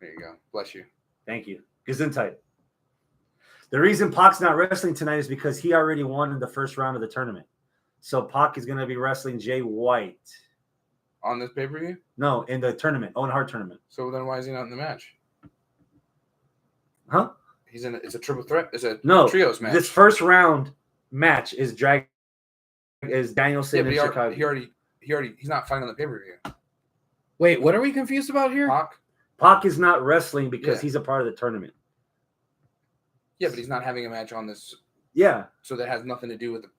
Speaker 3: There you go. Bless you.
Speaker 1: Thank you. Gesundheit. The reason Pac's not wrestling tonight is because he already won in the first round of the tournament. So Pac is going to be wrestling Jay White.
Speaker 3: On this pay-per-view?
Speaker 1: No, in the tournament, Owen Hart tournament.
Speaker 3: So then why is he not in the match?
Speaker 1: Huh?
Speaker 3: He's in. It's a triple threat. It's a trios match.
Speaker 1: This first round match is Danielson and Chicago.
Speaker 3: He's not fighting on the pay-per-view.
Speaker 2: Wait, what are we confused about here?
Speaker 1: Pac is not wrestling because he's a part of the tournament.
Speaker 3: Yeah, but he's not having a match on this.
Speaker 1: Yeah.
Speaker 3: So that has nothing to do with the.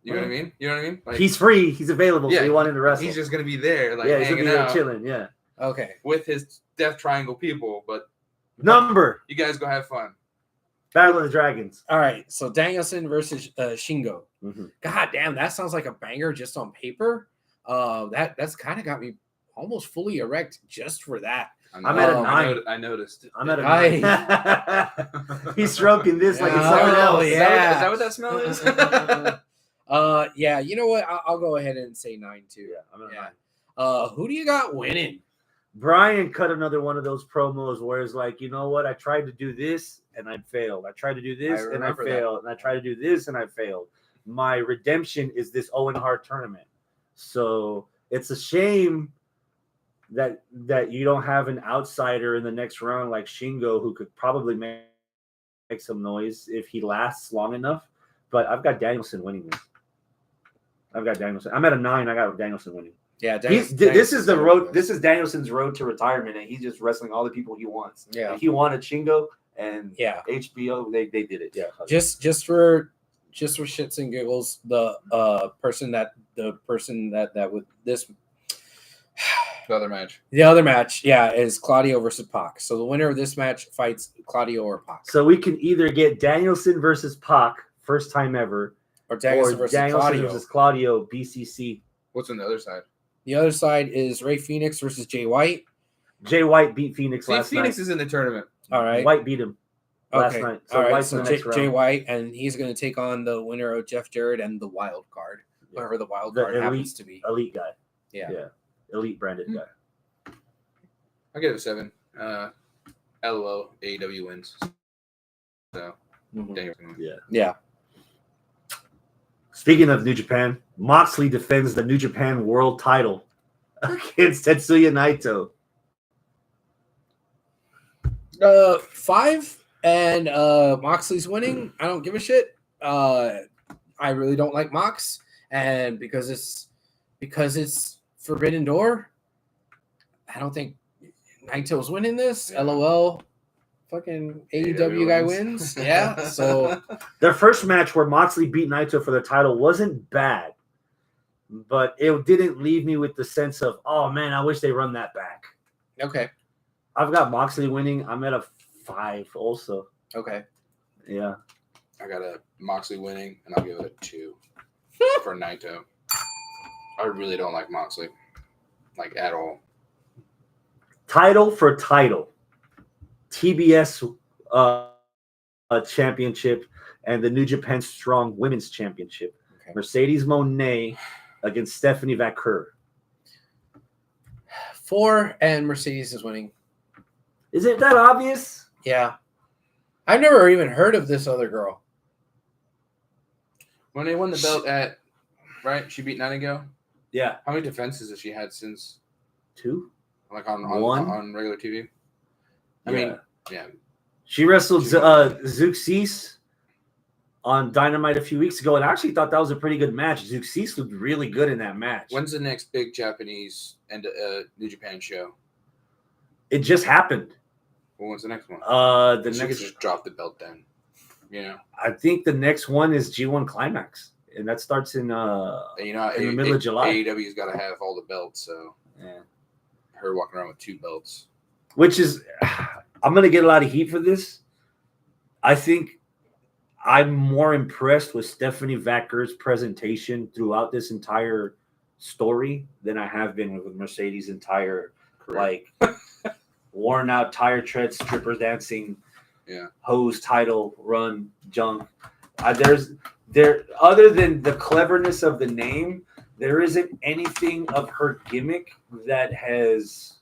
Speaker 3: You know what I mean? You know what I mean?
Speaker 1: Like, he's free. He's available. So he wanted to wrestle.
Speaker 3: He's just gonna be there, like
Speaker 1: he's
Speaker 3: hanging
Speaker 1: gonna be
Speaker 3: out,
Speaker 1: there chilling. Yeah.
Speaker 2: Okay.
Speaker 3: With his Death Triangle people, but
Speaker 1: number.
Speaker 3: You guys go have fun.
Speaker 1: Battle of the Dragons.
Speaker 2: All right. So Danielson versus Shingo.
Speaker 1: Mm-hmm.
Speaker 2: God damn, that sounds like a banger just on paper. That's kind of got me almost fully erect just for that.
Speaker 1: I'm at a 9.
Speaker 3: I noticed.
Speaker 1: I'm at a 9. He's stroking this like it's someone else.
Speaker 3: Is that what that smell is?
Speaker 2: Yeah. You know what? I'll go ahead and say 9 too.
Speaker 1: Yeah, I'm at a 9.
Speaker 2: Who do you got winning?
Speaker 1: Brian cut another one of those promos where it's like, you know what? I tried to do this and I failed. I tried to do this and I failed. And I tried to do this and I failed. My redemption is this Owen Hart tournament. So it's a shame that you don't have an outsider in the next round like Shingo, who could probably make some noise if he lasts long enough. But I've got Danielson winning this. I'm at a 9. I got Danielson winning. Yeah, this is the road. This is Danielson's road to retirement, and he's just wrestling all the people he wants.
Speaker 2: Yeah,
Speaker 1: like he wanted Shingo, and HBO they did it. Yeah,
Speaker 2: just for shits and giggles, the person that with this.
Speaker 3: The other match.
Speaker 2: The other match, is Claudio versus Pac. So the winner of this match fights Claudio or Pac.
Speaker 1: So we can either get Danielson versus Pac, first time ever,
Speaker 2: or Danielson versus
Speaker 1: Claudio, BCC.
Speaker 3: What's on the other side?
Speaker 2: The other side is Ray Phoenix versus Jay White.
Speaker 1: Jay White beat Phoenix last night.
Speaker 3: Phoenix is in the tournament.
Speaker 2: All right.
Speaker 1: White beat him last night. So
Speaker 2: all right.
Speaker 1: White's
Speaker 2: So Jay White, and he's going to take on the winner of Jeff Jarrett and the wild card, whoever the wild card happens to be.
Speaker 1: Elite guy.
Speaker 2: Yeah.
Speaker 1: Elite branded guy.
Speaker 3: I'll give it a 7. LOL, AEW wins. So,
Speaker 2: Yeah.
Speaker 1: Speaking of New Japan, Moxley defends the New Japan World Title against Tetsuya Naito.
Speaker 2: 5, and Moxley's winning. I don't give a shit. I really don't like Mox, and because it's Forbidden Door, I don't think Naito's winning this. LOL. Fucking AEW guy wins. Yeah. So
Speaker 1: their first match where Moxley beat Naito for the title wasn't bad, but it didn't leave me with the sense of, oh man, I wish they run that back.
Speaker 2: Okay.
Speaker 1: I've got Moxley winning. I'm at a 5 also.
Speaker 2: Okay.
Speaker 1: Yeah.
Speaker 3: I got a Moxley winning, and I'll give it a 2 for Naito. I really don't like Moxley, like at all.
Speaker 1: Title for title. TBS championship and the New Japan Strong Women's Championship. Okay. Mercedes Moné against Stephanie Vaquer.
Speaker 2: 4, and Mercedes is winning.
Speaker 1: Is it that obvious?
Speaker 2: Yeah. I've never even heard of this other girl.
Speaker 3: When they won the belt right? She beat Nightingale?
Speaker 1: Yeah.
Speaker 3: How many defenses has she had since?
Speaker 1: 2?
Speaker 3: Like on regular TV? I mean, yeah.
Speaker 1: She wrestled Zeuxis on Dynamite a few weeks ago, and I actually thought that was a pretty good match. Zeuxis looked really good in that match.
Speaker 3: When's the next big Japanese and New Japan show?
Speaker 1: It just happened.
Speaker 3: Well, when's the next one?
Speaker 1: The
Speaker 3: she
Speaker 1: next
Speaker 3: could just drop the belt then. You know,
Speaker 1: I think the next one is G1 Climax, and that starts in the middle of July.
Speaker 3: AEW's got to have all the belts, so her walking around with 2 belts,
Speaker 1: which is, I'm gonna get a lot of heat for this. I think I'm more impressed with Stephanie Vacker's presentation throughout this entire story than I have been with Mercedes' entire like worn out tire tread, stripper dancing, hose title run junk. There other than the cleverness of the name, there isn't anything of her gimmick that has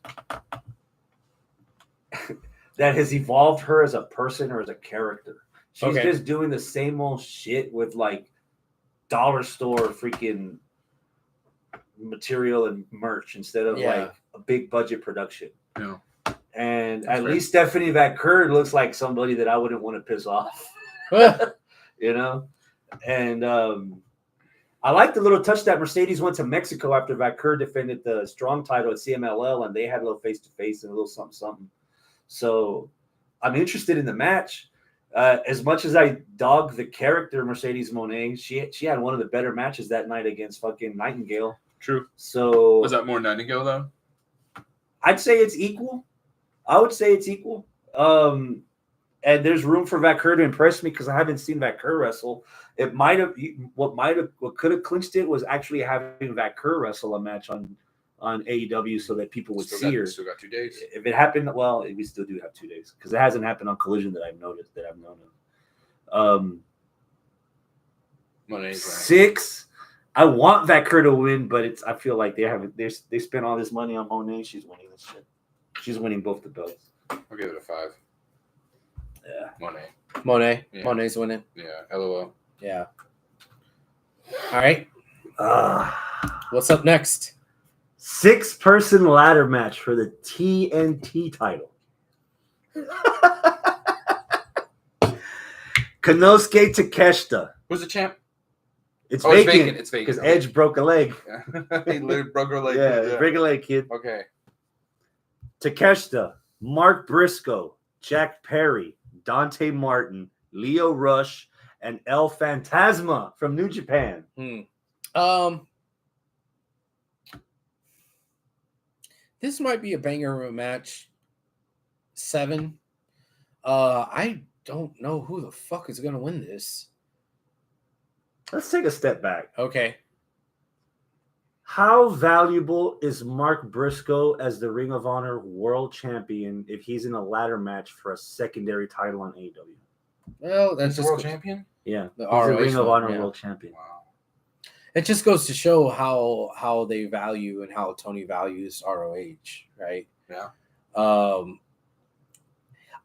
Speaker 1: evolved her as a person or as a character. She's just doing the same old shit with like dollar store freaking material and merch instead of like a big budget production.
Speaker 3: Yeah.
Speaker 1: And at least Stephanie Vacker looks like somebody that I wouldn't want to piss off. You know? And I like the little touch that Mercedes went to Mexico after Vacker defended the strong title at CMLL, and they had a little face-to-face and a little something. So I'm interested in the match. As much as I dog the character Mercedes Moné, she had one of the better matches that night against fucking Nightingale.
Speaker 3: True.
Speaker 1: So
Speaker 3: was that more Nightingale though?
Speaker 1: I'd say it's equal. I would say it's equal. And there's room for Vacker to impress me because I haven't seen Vacker wrestle. It what could have clinched it was actually having Vacker wrestle a match on AEW so that people would see her.
Speaker 3: Still got 2 days.
Speaker 1: If it happened, well, we still do have 2 days because it hasn't happened on Collision that I've noticed that I've known of.
Speaker 3: Monet's
Speaker 1: 6. I want Vacker to win, but I feel like they spent all this money on Monet. She's winning this shit. She's winning both the belts.
Speaker 3: I'll give it a 5.
Speaker 1: Yeah.
Speaker 2: Monet.
Speaker 3: Yeah.
Speaker 2: Monet's winning.
Speaker 3: Yeah. LOL.
Speaker 2: Yeah. All right. What's up next?
Speaker 1: 6-person ladder match for the TNT title. Konosuke Takeshita.
Speaker 3: Who's the champ?
Speaker 1: It's vacant.
Speaker 3: It's vacant.
Speaker 1: Because Edge broke a leg.
Speaker 3: He literally broke her leg.
Speaker 1: Yeah, break a leg, kid.
Speaker 3: Okay.
Speaker 1: Takeshita, Mark Briscoe, Jack Perry, Dante Martin, Leo Rush, and El Fantasma from New Japan.
Speaker 2: This might be a banger of a match. 7. I don't know who the fuck is gonna win this.
Speaker 1: Let's take a step back.
Speaker 2: Okay.
Speaker 1: How valuable is Mark Briscoe as the Ring of Honor World Champion if he's in a ladder match for a secondary title on AEW?
Speaker 2: Well, that's
Speaker 3: the world champion.
Speaker 1: Yeah,
Speaker 2: the
Speaker 1: Ring of Honor World Champion.
Speaker 3: Wow.
Speaker 2: It just goes to show how they value and how Tony values ROH, right?
Speaker 3: Yeah.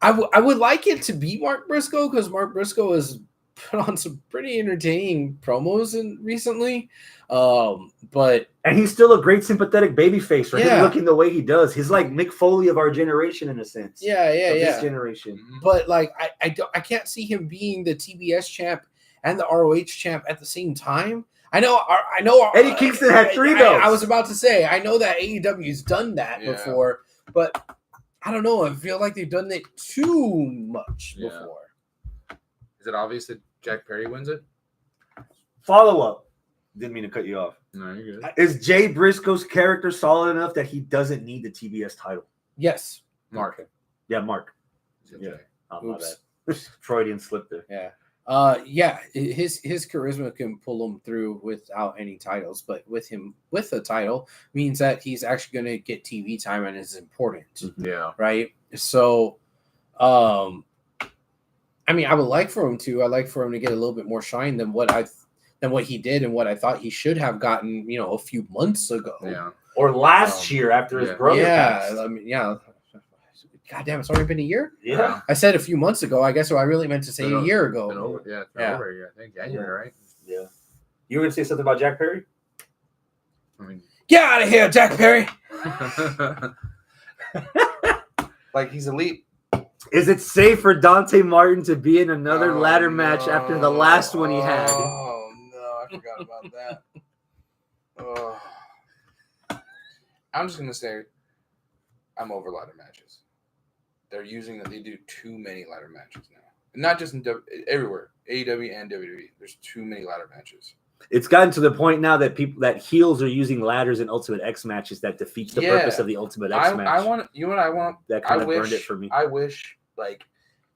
Speaker 2: I would like it to be Mark Briscoe because Mark Briscoe has put on some pretty entertaining promos recently. But
Speaker 1: he's still a great sympathetic babyface for him looking the way he does. He's like Mick Foley of our generation in a sense. This generation.
Speaker 2: But like I can't see him being the TBS champ and the ROH champ at the same time. I know.
Speaker 1: Eddie Kingston had 3 belts.
Speaker 2: I was about to say I know that AEW's done that before, but I don't know. I feel like they've done it too much before.
Speaker 3: Is it obvious that Jack Perry wins it?
Speaker 1: Follow up. Didn't mean to cut you off.
Speaker 3: No, you're good.
Speaker 1: Is Jay Briscoe's character solid enough that he doesn't need the TBS title?
Speaker 2: Yes.
Speaker 3: Mark.
Speaker 1: Yeah, Mark.
Speaker 3: Yeah.
Speaker 1: Oh, my bad. Freudian slip there.
Speaker 2: Yeah. His charisma can pull him through without any titles, but with him with a title means that he's actually going to get TV time and is important.
Speaker 3: Yeah.
Speaker 2: Right. So, I mean, I would like for him to. I'd like for him to get a little bit more shine than what he did and what I thought he should have gotten, a few months ago.
Speaker 1: Yeah. Or last year after his brother passed.
Speaker 2: I mean, yeah. God damn, it's already been a year?
Speaker 1: Yeah.
Speaker 2: I said a few months ago. I guess what I really meant to say a year ago.
Speaker 3: Over a year. I think January, right?
Speaker 1: Yeah. You were going to say something about Jack Perry?
Speaker 3: I mean,
Speaker 2: get out of here, Jack Perry.
Speaker 3: Like he's elite.
Speaker 1: Is it safe for Dante Martin to be in another ladder match after the last one he had?
Speaker 3: Oh, no. I forgot about that. Oh. I'm just going to say I'm over ladder matches. They do too many ladder matches now. Not just everywhere. AEW and WWE. There's too many ladder matches.
Speaker 1: It's gotten to the point now that heels are using ladders in Ultimate X matches that defeats the purpose of the Ultimate X match.
Speaker 3: I want. That
Speaker 1: kind of burned it for me.
Speaker 3: I wish like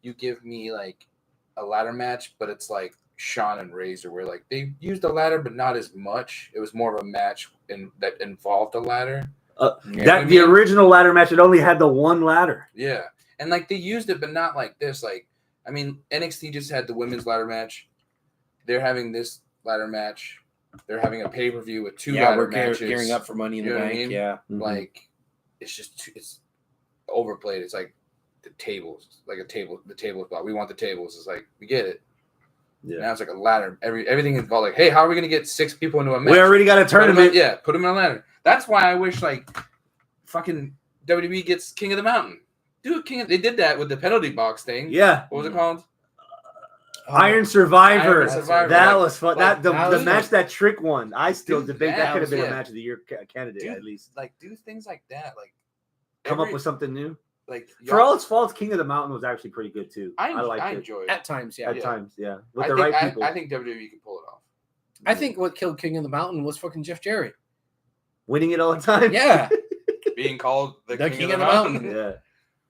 Speaker 3: you give me like a ladder match, but it's like Shawn and Razor, where like they used a ladder, but not as much. It was more of a match that involved a ladder.
Speaker 1: The original ladder match, it only had the one ladder.
Speaker 3: Yeah, and like they used it, but not like this. Like, I mean, NXT just had the women's ladder match. They're having this ladder match. They're having a pay-per-view with two ladder matches.
Speaker 2: Gearing up for Money in the Bank. I mean? Yeah,
Speaker 3: like it's just it's overplayed. It's like the tables, like the table spot. We want the tables. It's like we get it. Yeah. Now it's like a ladder. Everything is called like, hey, how are we gonna get 6 people into a match?
Speaker 1: We already got a tournament.
Speaker 3: Put them in a ladder. That's why I wish like fucking WWE gets King of the Mountain. Dude, They did that with the penalty box thing.
Speaker 1: Yeah.
Speaker 3: What was it called?
Speaker 1: Iron Survivor. That was fun. The match that Trick won. I still debate that could have been a match of the year candidate at least.
Speaker 3: Like do things like that. Like
Speaker 1: come up with something new.
Speaker 3: Like
Speaker 1: for all its faults, King of the Mountain was actually pretty good too.
Speaker 3: I enjoyed it
Speaker 2: at times. Yeah,
Speaker 1: at times. Yeah, with the right people.
Speaker 3: I think WWE can pull it off.
Speaker 2: I think what killed King of the Mountain was fucking Jeff Jarrett
Speaker 1: winning it all the time.
Speaker 2: Yeah,
Speaker 3: being called the King of the Mountain.
Speaker 1: Yeah.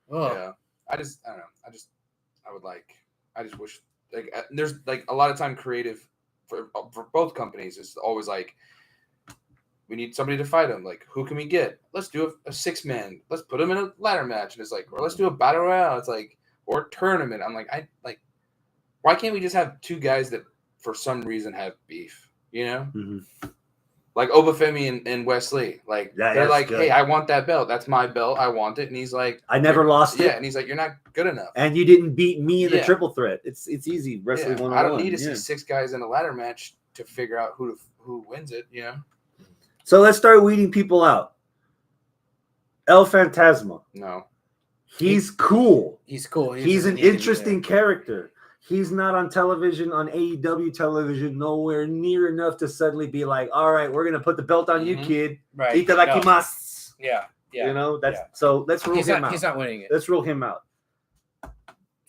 Speaker 2: Oh.
Speaker 3: Yeah. I don't know. I just wish like there's like a lot of time creative for both companies. It's always like we need somebody to fight him. Like who can we get? Let's do a 6-man. Let's put him in a ladder match. And it's like, or let's do a battle royale. It's like or a tournament. I'm like why can't we just have 2 guys that for some reason have beef? You know. Mm-hmm. Like Obafemi and Wesley, like they're like, good. Hey, I want that belt. That's my belt. I want it. And he's like,
Speaker 1: I never lost it.
Speaker 3: Yeah, and he's like, you're not good enough.
Speaker 1: And you didn't beat me in the triple threat. It's easy wrestling 1-on-1.
Speaker 3: I don't need to see 6 guys in a ladder match to figure out who wins it. You know.
Speaker 1: So let's start weeding people out. El Fantasma.
Speaker 3: No.
Speaker 1: He's cool.
Speaker 2: He's cool.
Speaker 1: He's an interesting character. He's not on television, on AEW television, nowhere near enough to suddenly be like, all right, we're going to put the belt on you, kid.
Speaker 2: Right.
Speaker 1: Itadakimasu.
Speaker 2: Yeah. Yeah.
Speaker 1: You know, so let's rule him out.
Speaker 2: He's not winning it.
Speaker 1: Let's rule him out.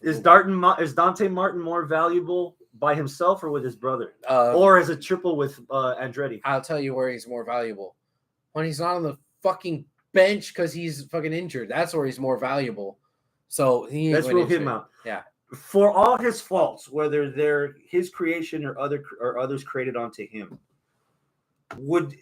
Speaker 1: Is Dante Martin more valuable by himself or with his brother? Or as a triple with Andretti?
Speaker 2: I'll tell you where he's more valuable. When he's not on the fucking bench because he's fucking injured. That's where he's more valuable. So
Speaker 1: let's rule him out.
Speaker 2: Yeah.
Speaker 1: For all his faults, whether they're his creation or others created onto him,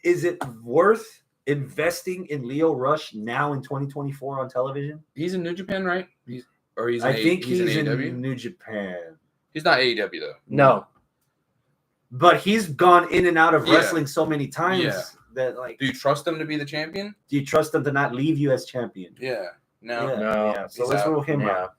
Speaker 1: is it worth investing in Lio Rush now in 2024 on television?
Speaker 3: He's in New Japan, right? He's in
Speaker 1: New Japan.
Speaker 3: He's not AEW though.
Speaker 2: No.
Speaker 1: But he's gone in and out of wrestling so many times that like.
Speaker 3: Do you trust him to be the champion?
Speaker 1: Do you trust him to not leave you as champion?
Speaker 3: Yeah. No.
Speaker 1: Yeah. So let's rule him out.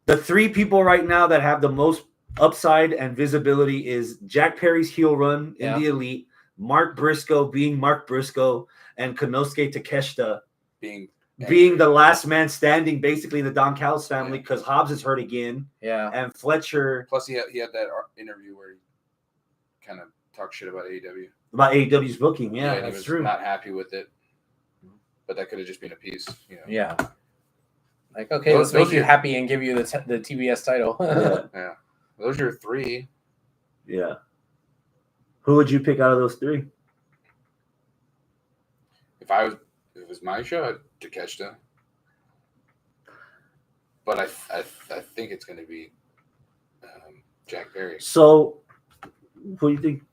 Speaker 1: The 3 people right now that have the most upside and visibility is Jack Perry's heel run in the Elite, Mark Briscoe being Mark Briscoe, and Konosuke Takeshita being the last man standing, basically the Don Callis family, because Hobbs is hurt again.
Speaker 2: Yeah.
Speaker 1: And Fletcher.
Speaker 3: Plus, he had that interview where he kind of talked shit about AEW.
Speaker 1: About AEW's booking, and
Speaker 3: he was
Speaker 1: true.
Speaker 3: Not happy with it, but that could have just been a piece, you know.
Speaker 2: Yeah. Like, okay, let's make you happy and give you the TBS title.
Speaker 3: Yeah. Those are your 3.
Speaker 1: Yeah. Who would you pick out of those 3?
Speaker 3: If it was my show, I'd Takeshita. But I think it's going to be Jack Perry.
Speaker 1: So, what do you think?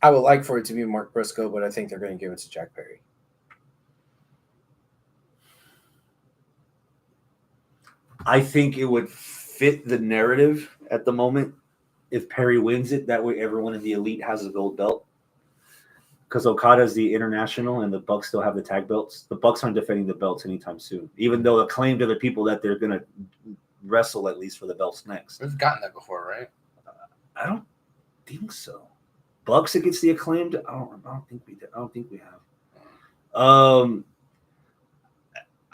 Speaker 2: I would like for it to be Mark Briscoe, but I think they're going to give it to Jack Perry.
Speaker 1: I think it would fit the narrative at the moment if Perry wins it. That way everyone in the Elite has a gold belt. Because Okada's the international and the Bucks still have the tag belts. The Bucks aren't defending the belts anytime soon. Even though acclaimed to the people that they're going to wrestle at least for the belts next.
Speaker 3: We've gotten that before, right?
Speaker 1: I don't think so. Bucks against the acclaimed? I don't think we did. I don't think we have.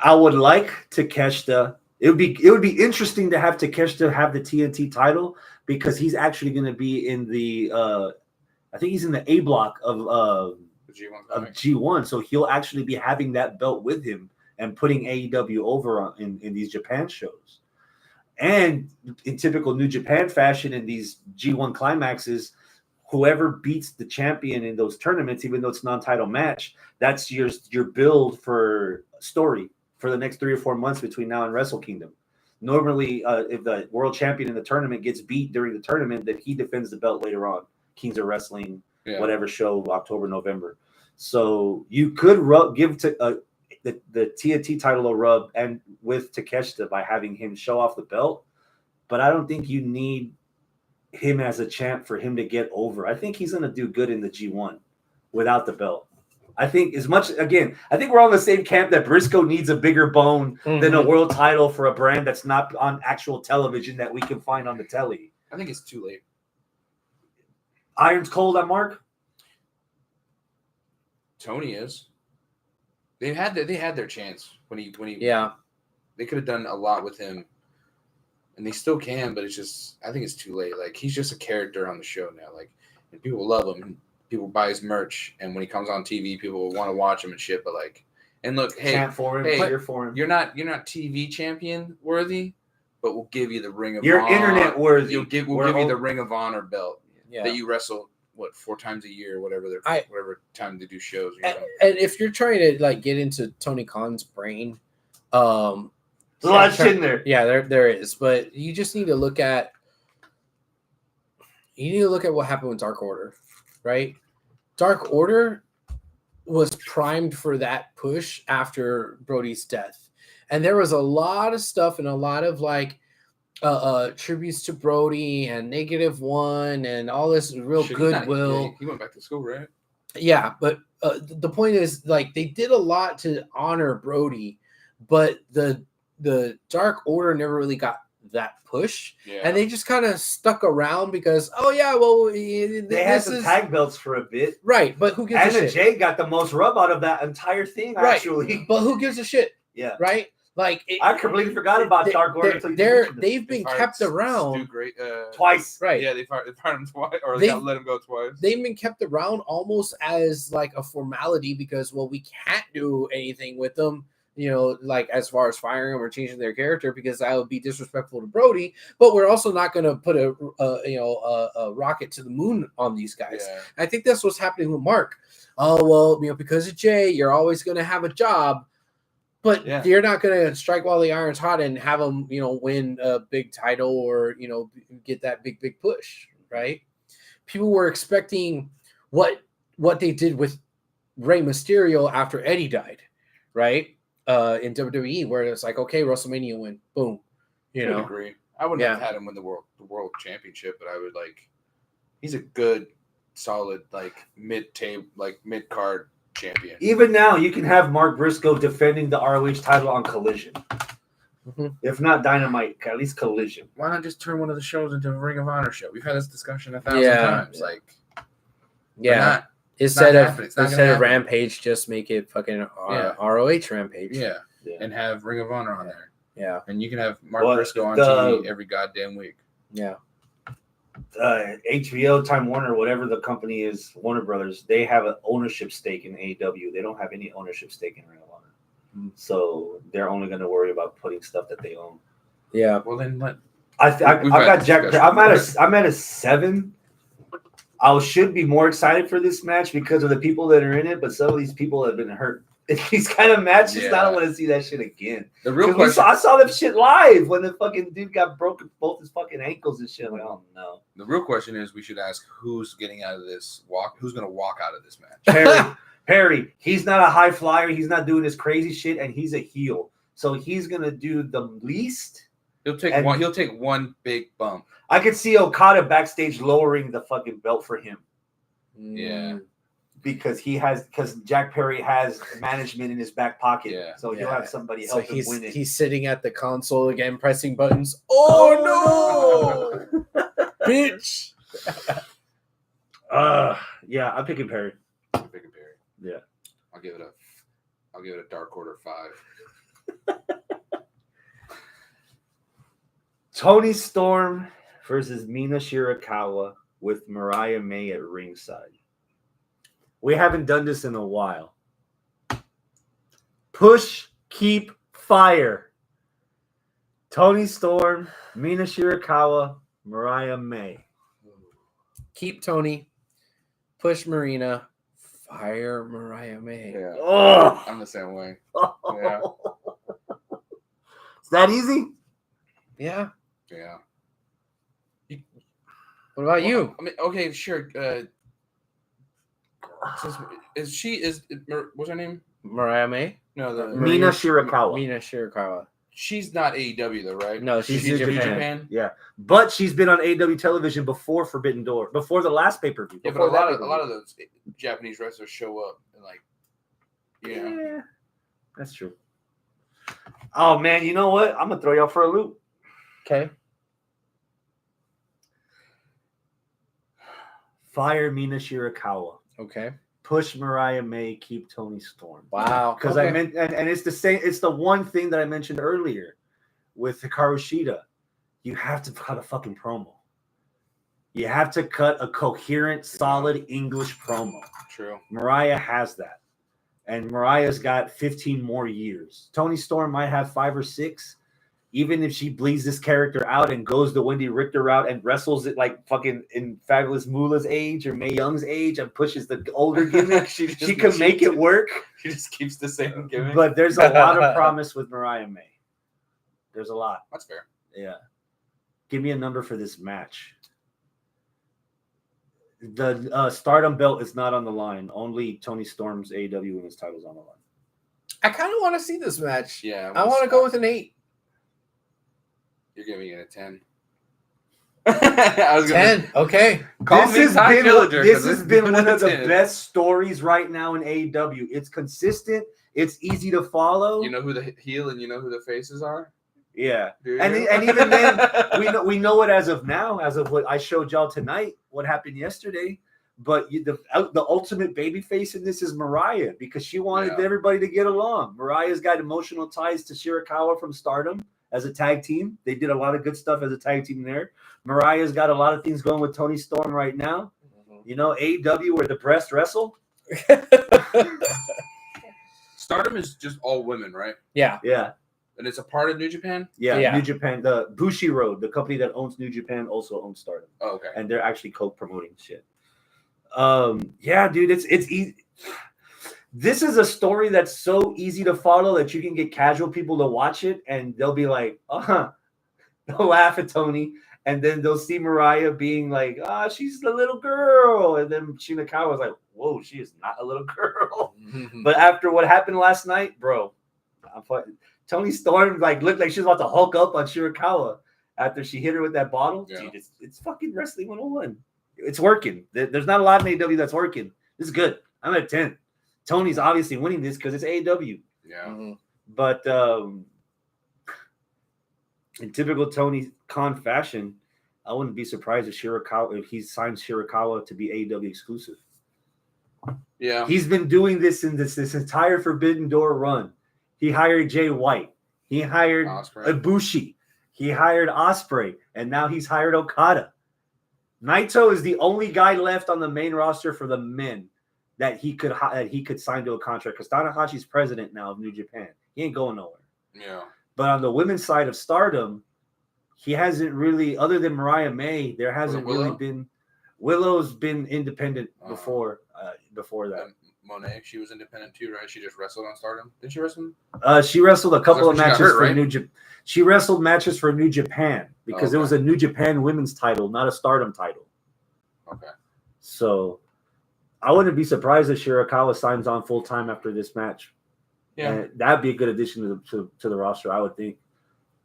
Speaker 1: I would like Takeshita. It would be interesting to have Takeshita have the TNT title because he's actually going to be in the I think he's in the A block of G1, so he'll actually be having that belt with him and putting AEW over in these Japan shows. And in typical New Japan fashion, in these G1 climaxes, whoever beats the champion in those tournaments, even though it's a non-title match, that's your build for story for the next 3 or 4 months between now and Wrestle Kingdom. Normally, if the world champion in the tournament gets beat during the tournament, then he defends the belt later on. Kings of Wrestling, whatever show, October, November. So you could give to the TNT title a rub and with Takeshita by having him show off the belt. But I don't think you need him as a champ for him to get over. I think he's going to do good in the G1 without the belt. I think I think we're all in the same camp that Briscoe needs a bigger bone than a world title for a brand that's not on actual television that we can find on the telly.
Speaker 3: I think it's too late.
Speaker 1: Iron's cold on Mark?
Speaker 3: Tony is. They had their chance when he they could have done a lot with him. And they still can, but it's just I think it's too late. Like he's just a character on the show now. Like and people love him. People buy his merch, and when he comes on TV, people will want to watch him and shit. But like, and look,
Speaker 1: chant for him, cheer for him.
Speaker 3: You're not TV champion worthy, but we'll give you the Ring of Honor.
Speaker 1: You're internet worthy.
Speaker 3: We'll give you the Ring of Honor belt that you wrestle 4 times a year, whatever time they do shows.
Speaker 2: And if you're trying to like get into Tony Khan's brain,
Speaker 1: there's a lot of shit in there.
Speaker 2: Yeah, there is, but you just need to look at what happened with Dark Order. Right? Dark Order was primed for that push after Brody's death. And there was a lot of stuff and a lot of like tributes to Brody and -1 and all this real goodwill.
Speaker 3: He went back to school, right?
Speaker 2: Yeah, but the point is like they did a lot to honor Brody, but the Dark Order never really got that push, and they just kind of stuck around because
Speaker 1: they had some tag belts for a bit,
Speaker 2: right? But who gives a shit?
Speaker 1: Jay got the most rub out of that entire thing,
Speaker 2: right.
Speaker 1: Actually.
Speaker 2: But who gives a shit?
Speaker 1: Yeah,
Speaker 2: right. Like
Speaker 1: I completely forgot about Dark Order.
Speaker 2: They've been kept around
Speaker 1: twice,
Speaker 3: right? Yeah, they fired him twice, or they let him go twice.
Speaker 2: They've been kept around almost as like a formality because we can't do anything with them. Like as far as firing them or changing their character because that would be disrespectful to Brody. But we're also not going to put a rocket to the moon on these guys. Yeah. I think that's what's happening with Mark. Oh well, because of Jay, you're always going to have a job, but you're not going to strike while the iron's hot and have them, win a big title or get that big push. Right? People were expecting what they did with Rey Mysterio after Eddie died. Right? In WWE, where it's like, okay, WrestleMania win, boom.
Speaker 3: I would agree. I wouldn't have had him win the world championship, but I would he's a good, solid, mid card champion.
Speaker 1: Even now, you can have Mark Briscoe defending the ROH title on Collision. Mm-hmm. If not Dynamite, at least Collision.
Speaker 3: Why not just turn one of the shows into a Ring of Honor show? We've had this discussion 1,000 times.
Speaker 2: Instead of Rampage, just make it fucking ROH Rampage.
Speaker 3: Yeah, and have Ring of Honor on there.
Speaker 2: Yeah,
Speaker 3: and you can have Mark Briscoe on TV every goddamn week.
Speaker 2: Yeah.
Speaker 1: HBO, Time Warner, whatever the company is, Warner Brothers, they have an ownership stake in AEW. They don't have any ownership stake in Ring of Honor. So they're only going to worry about putting stuff that they own.
Speaker 2: Yeah.
Speaker 3: Well, then let.
Speaker 1: I've got Jack. I'm at a 7. I should be more excited for this match because of the people that are in it, but some of these people have been hurt in these kind of matches. I don't want to see that shit again.
Speaker 3: The real question,
Speaker 1: I saw that shit live when the fucking dude got broken both his fucking ankles and shit. I'm like, oh no.
Speaker 3: The real question is, we should ask who's getting out of this who's going to walk out of this match.
Speaker 1: Perry. He's not a high flyer. He's not doing this crazy shit, and he's a heel, so he's gonna do the least.
Speaker 3: He'll take one big bump.
Speaker 1: I could see Okada backstage lowering the fucking belt for him.
Speaker 3: Yeah.
Speaker 1: Because Jack Perry has management in his back pocket. Yeah. So he'll have somebody help him win it.
Speaker 2: He's sitting at the console again, pressing buttons. Oh no! Bitch.
Speaker 1: Yeah, I'm picking Perry.
Speaker 3: I'm picking Perry.
Speaker 1: Yeah.
Speaker 3: I'll give it a Dark Order 5.
Speaker 1: Toni Storm versus Mina Shirakawa with Mariah May at ringside. We haven't done this in a while. Push, keep, fire. Toni Storm, Mina Shirakawa, Mariah May.
Speaker 2: Keep Tony. Push Marina. Fire Mariah May.
Speaker 3: Yeah. Oh. I'm the same way. Yeah.
Speaker 1: Is that easy?
Speaker 2: Yeah.
Speaker 3: Yeah.
Speaker 2: What about you?
Speaker 3: I mean, okay, sure. What's her name?
Speaker 2: Mariah May?
Speaker 3: No, the
Speaker 1: Mina Shirakawa.
Speaker 2: Mina Shirakawa.
Speaker 3: She's not AEW though, right?
Speaker 2: No, she's New Japan.
Speaker 1: Yeah, but she's been on AEW television before Forbidden Door, before the last pay-per-view.
Speaker 3: Yeah, but a lot of those Japanese wrestlers show up and like,
Speaker 1: yeah, that's true. Oh man, you know what? I'm gonna throw y'all for a loop.
Speaker 2: Okay.
Speaker 1: Fire Mina Shirakawa.
Speaker 2: Okay.
Speaker 1: Push Mariah May. Keep Toni Storm.
Speaker 2: Wow.
Speaker 1: Because I meant, and it's the same. It's the one thing that I mentioned earlier with Hikaru Shida. You have to cut a fucking promo. You have to cut a coherent, solid English promo.
Speaker 3: True.
Speaker 1: Mariah has that, and Mariah's got 15 more years. Toni Storm might have 5 or 6. Even if she bleeds this character out and goes the Wendy Richter route and wrestles it like fucking in Fabulous Moolah's age or Mae Young's age and pushes the older gimmick, she can make it work.
Speaker 3: She just keeps the same gimmick.
Speaker 1: But there's a lot of promise with Mariah May. There's a lot.
Speaker 3: That's fair.
Speaker 1: Yeah. Give me a number for this match. The Stardom belt is not on the line. Only Toni Storm's AEW Women's title is on the line.
Speaker 2: I kind of want to see this match.
Speaker 3: Yeah.
Speaker 2: I want to go with an 8.
Speaker 3: You're giving it a 10. I was
Speaker 2: 10. Okay.
Speaker 1: This has been one of the best stories right now in AEW. It's consistent. It's easy to follow.
Speaker 3: You know who the heel and you know who the faces are?
Speaker 1: Yeah. And even then, we know it as of now, as of what I showed y'all tonight, what happened yesterday. But the ultimate babyface in this is Mariah because she wanted everybody to get along. Mariah's got emotional ties to Shirakawa from Stardom. As a tag team, they did a lot of good stuff as a tag team there. Mariah's got a lot of things going with Toni Storm right now. You know, AEW where the breast wrestle.
Speaker 3: Stardom is just all women, right?
Speaker 2: Yeah.
Speaker 1: Yeah.
Speaker 3: And it's a part of New Japan?
Speaker 1: Yeah. New Japan. The Bushiroad, the company that owns New Japan, also owns Stardom.
Speaker 3: Oh, okay.
Speaker 1: And they're actually co-promoting shit. Yeah, dude, it's easy. This is a story that's so easy to follow that you can get casual people to watch it and they'll be like, they'll laugh at Toni and then they'll see Mariah being like, she's the little girl. And then Shirakawa's like, whoa, she is not a little girl. But after what happened last night, bro, Toni Storm looked like she was about to hulk up on Shirakawa after she hit her with that bottle. Yeah. Dude, it's fucking wrestling 101. It's working. There's not a lot in AEW that's working. This is good. I'm at 10. Tony's obviously winning this because it's AEW.
Speaker 3: Yeah.
Speaker 2: Mm-hmm.
Speaker 1: But in typical Tony Khan fashion, I wouldn't be surprised if he signs Shirakawa to be AEW exclusive.
Speaker 3: Yeah.
Speaker 1: He's been doing this in this entire Forbidden Door run. He hired Jay White. He hired Ibushi. He hired Ospreay. And now he's hired Okada. Naito is the only guy left on the main roster for the men that he could sign to a contract because Tanahashi's president now of New Japan. He ain't going nowhere.
Speaker 3: Yeah.
Speaker 1: But on the women's side of Stardom, he hasn't really, other than Mariah May, there hasn't really been. Willow's been independent before that.
Speaker 3: Monet, she was independent too, right? She just wrestled on Stardom. Did she wrestle?
Speaker 1: She wrestled a couple of matches for New Japan. She wrestled matches for New Japan because it was a New Japan women's title, not a Stardom title.
Speaker 3: Okay.
Speaker 1: So I wouldn't be surprised if Shirakawa signs on full time after this match. Yeah, and that'd be a good addition to the roster, I would think.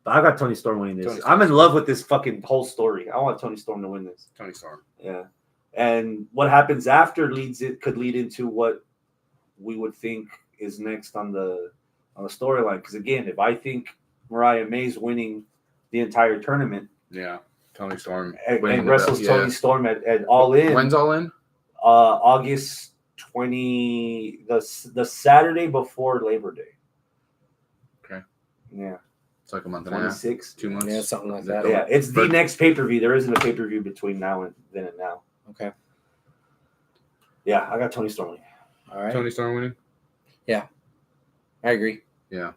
Speaker 1: But I got Toni Storm winning this. I'm in love with this fucking whole story. I want Toni Storm to win this.
Speaker 3: Toni Storm.
Speaker 1: Yeah, and what happens after could lead into what we would think is next on the storyline. Because again, if I think Mariah May's winning the entire tournament,
Speaker 3: Toni Storm
Speaker 1: and wrestles Toni Storm at All In.
Speaker 3: When's All In?
Speaker 1: August 20, the Saturday before Labor Day.
Speaker 3: Okay.
Speaker 1: Yeah.
Speaker 3: It's like a month and
Speaker 1: 26.
Speaker 3: 2 months.
Speaker 2: Yeah, something like that.
Speaker 1: Yeah, it's the next pay-per-view. There isn't a pay-per-view between now and then and now.
Speaker 2: Okay.
Speaker 1: Yeah, I got Toni Storm winning.
Speaker 2: All right.
Speaker 3: Toni Storm winning?
Speaker 2: Yeah. I agree.
Speaker 3: Yeah,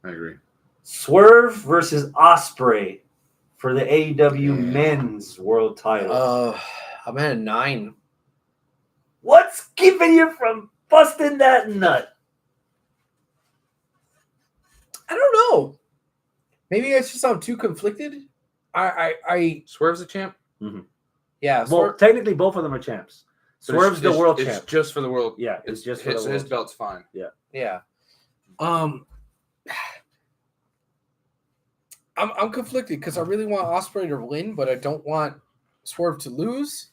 Speaker 3: I agree.
Speaker 1: Swerve versus Ospreay for the AEW Men's World Title.
Speaker 2: I'm at a 9.
Speaker 1: What's keeping you from busting that nut?
Speaker 2: I don't know. Maybe it's just I'm too conflicted. I
Speaker 3: Swerve's a champ.
Speaker 1: Mm-hmm.
Speaker 2: Yeah.
Speaker 1: Well, technically, both of them are champs. Swerve's the world champ.
Speaker 3: It's just for the world.
Speaker 1: Yeah, it's just for the world.
Speaker 3: His belt's fine.
Speaker 2: Yeah. I'm conflicted because I really want Ospreay to win, but I don't want Swerve to lose.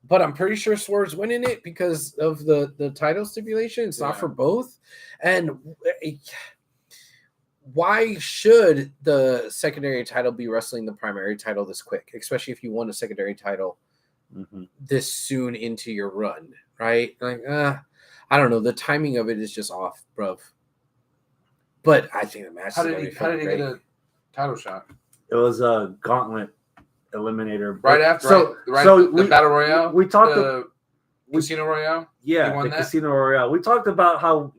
Speaker 2: But I'm pretty sure Swerve's winning it because of the title stipulation. It's not for both. And why should the secondary title be wrestling the primary title this quick, especially if you won a secondary title this soon into your run, right? Like, I don't know. The timing of it is just off, bruv. But I think the match.
Speaker 3: How did he get a title shot?
Speaker 1: It was a gauntlet eliminator
Speaker 3: right after. The battle royale.
Speaker 1: We talked
Speaker 3: the Casino Royale.
Speaker 1: Yeah, the Casino Royale. We talked about how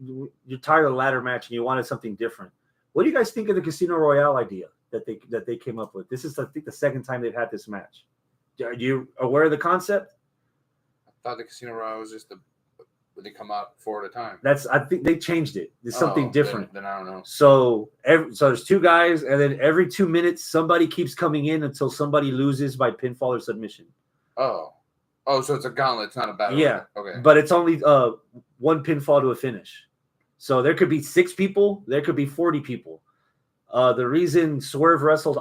Speaker 1: you're tired of the ladder match and you wanted something different. What do you guys think of the Casino Royale idea that they came up with? This is, I think, the second time they've had this match. Are you aware of the concept?
Speaker 3: I thought the Casino Royale was just they come out 4 at a time.
Speaker 1: I think they changed it. It's something different.
Speaker 3: Then I don't know.
Speaker 1: So there's 2 guys, and then every 2 minutes somebody keeps coming in until somebody loses by pinfall or submission.
Speaker 3: Oh, so it's a gauntlet. It's not a battle.
Speaker 1: Yeah.
Speaker 3: Okay.
Speaker 1: But it's only 1 pinfall to a finish. So there could be 6 people. There could be 40 people. The reason Swerve wrestled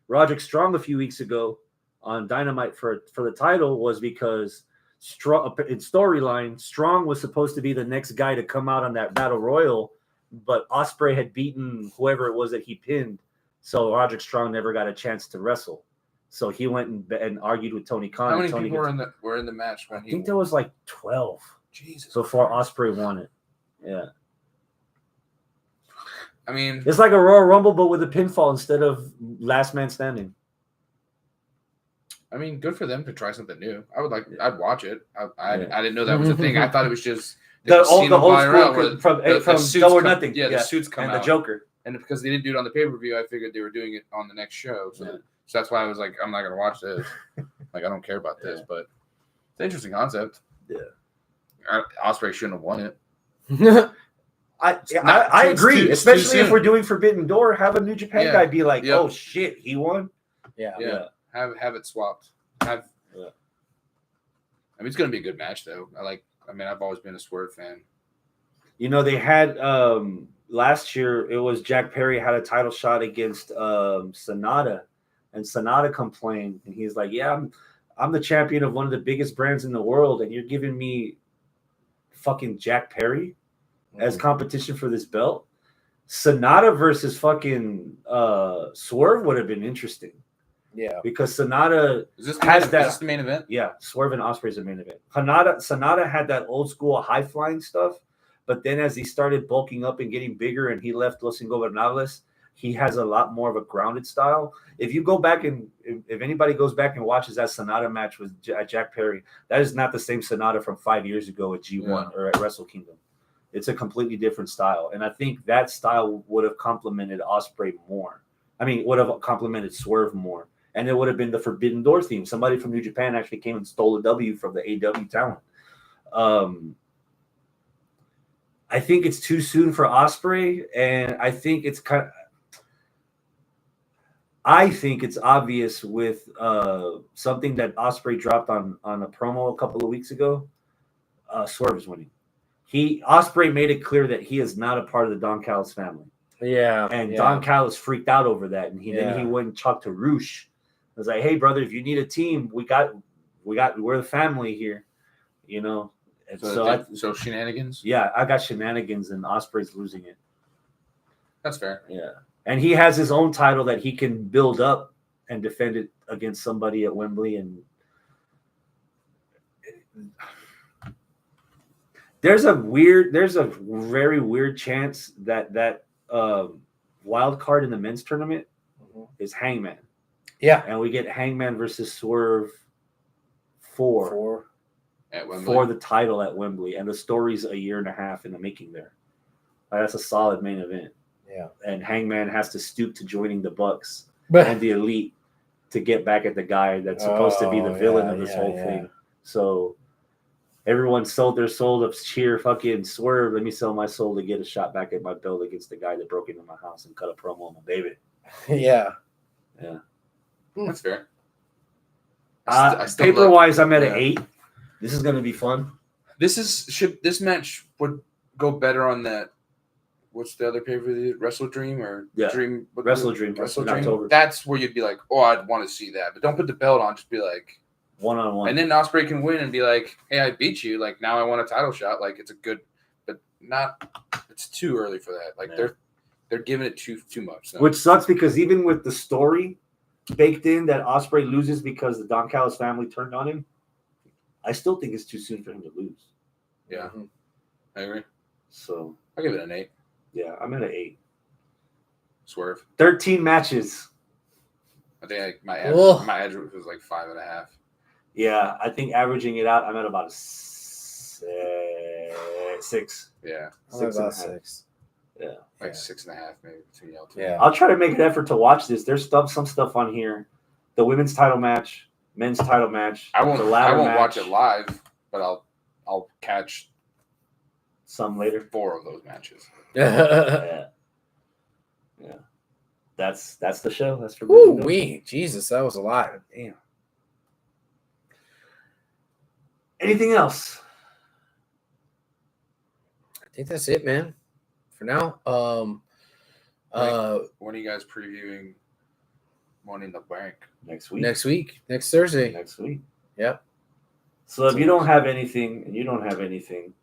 Speaker 1: Roderick Strong a few weeks ago on Dynamite for the title was because in storyline, Strong was supposed to be the next guy to come out on that battle royal, but Ospreay had beaten whoever it was that he pinned, so Roderick Strong never got a chance to wrestle. So he went and argued with Tony Khan.
Speaker 3: How many people were in the match when
Speaker 1: I think there was like 12.
Speaker 3: Jesus.
Speaker 1: So far, Ospreay won it. Yeah.
Speaker 3: I mean,
Speaker 1: it's like a Royal Rumble, but with a pinfall instead of last man standing.
Speaker 3: I mean, good for them to try something new. I'd watch it. I didn't know that was a thing. I thought it was just
Speaker 1: the old school from Double or Nothing.
Speaker 3: Yeah, the suits come out.
Speaker 1: And the Joker.
Speaker 3: And because they didn't do it on the pay-per-view, I figured they were doing it on the next show. So that's why I was like, I'm not going to watch this. Like, I don't care about this. But it's an interesting concept.
Speaker 1: Yeah.
Speaker 3: Ospreay shouldn't have won it.
Speaker 1: I agree, especially if we're doing Forbidden Door. Have a New Japan guy be like, "Oh shit, he won."
Speaker 3: Yeah. Have it swapped. I mean, it's gonna be a good match though. I've always been a Swerve fan.
Speaker 1: You know, they had last year. It was Jack Perry had a title shot against Sonata, and Sonata complained, and he's like, "Yeah, I'm the champion of one of the biggest brands in the world, and you're giving me fucking Jack Perry as competition for this belt." Sonata versus fucking Swerve would have been interesting.
Speaker 2: Yeah,
Speaker 1: because Sonata
Speaker 3: has that. Is this the main event?
Speaker 1: Yeah, Swerve and Ospreay is the main event. Sonata had that old school high flying stuff, but then as he started bulking up and getting bigger, and he left Los Ingobernables, he has a lot more of a grounded style. If you go back and if anybody goes back and watches that Sonata match with Jack Perry, that is not the same Sonata from 5 years ago at G1 or at Wrestle Kingdom. It's a completely different style, and I think that style would have complemented Ospreay more. I mean, would have complemented Swerve more. And it would have been the Forbidden Door theme. Somebody from New Japan actually came and stole a W from the AW talent. I think it's too soon for Ospreay, and I think it's obvious with something that Ospreay dropped on a promo a couple of weeks ago. Swerve is winning. Ospreay made it clear that he is not a part of the Don Callis family.
Speaker 2: Yeah,
Speaker 1: and Don Callis freaked out over that, and then he went and talked to Roosh. I was like, "Hey, brother, if you need a team, we're the family here, you know." And
Speaker 3: so shenanigans.
Speaker 1: Yeah, I got shenanigans, and Ospreay's losing it.
Speaker 3: That's fair.
Speaker 1: Yeah, and he has his own title that he can build up and defend it against somebody at Wembley, and there's a very weird chance that wild card in the men's tournament is Hangman.
Speaker 2: Yeah,
Speaker 1: and we get Hangman versus Swerve for the title at Wembley, and the story's a year and a half in the making there. That's a solid main event.
Speaker 2: Yeah,
Speaker 1: and Hangman has to stoop to joining the Bucks and the Elite to get back at the guy that's supposed to be the villain of this whole thing. So Everyone sold their soul to cheer fucking Swerve. Let me sell my soul to get a shot back at my belt against the guy that broke into my house and cut a promo on my baby.
Speaker 2: Yeah.
Speaker 3: That's fair.
Speaker 1: Paper-wise, I'm at an 8. This is going to be fun.
Speaker 3: This match would go better on that. What's the other pay-per-view? Wrestle Dream or Dream?
Speaker 1: Wrestle Dream. October.
Speaker 3: That's where you'd be like, oh, I'd want to see that. But don't put the belt on. Just be like,
Speaker 1: one-on-one.
Speaker 3: And then Ospreay can win and be like, hey, I beat you. Like, now I want a title shot. Like, it's a good, but not, it's too early for that. Like, they're giving it too much. So.
Speaker 1: Which sucks because even with the story baked in that Ospreay loses because the Don Callis family turned on him, I still think it's too soon for him to lose.
Speaker 3: Yeah. Mm-hmm. I agree.
Speaker 1: So
Speaker 3: I'll give it an 8.
Speaker 1: Yeah, I'm at an 8.
Speaker 3: Swerve.
Speaker 1: 13 matches.
Speaker 3: I think my average was like 5.5.
Speaker 1: Yeah, I think averaging it out, I'm at about a 6.
Speaker 3: Yeah.
Speaker 2: About 6.
Speaker 1: Yeah.
Speaker 3: Like 6.5 maybe between y'all two.
Speaker 2: Yeah.
Speaker 1: I'll try to make an effort to watch this. There's some stuff on here. The women's title match, men's title match.
Speaker 3: I won't
Speaker 1: match.
Speaker 3: watch it live, but I'll catch
Speaker 1: some later.
Speaker 3: 4 of those matches.
Speaker 1: Yeah. That's the show. That's for
Speaker 2: Jesus, that was a lot. Damn.
Speaker 1: Anything else?
Speaker 2: I think that's it, man. For now.
Speaker 3: When are you guys previewing Money in the Bank?
Speaker 2: Next week. Next Thursday.
Speaker 1: Next week.
Speaker 2: Yep.
Speaker 1: So if you don't have anything and you don't have anything,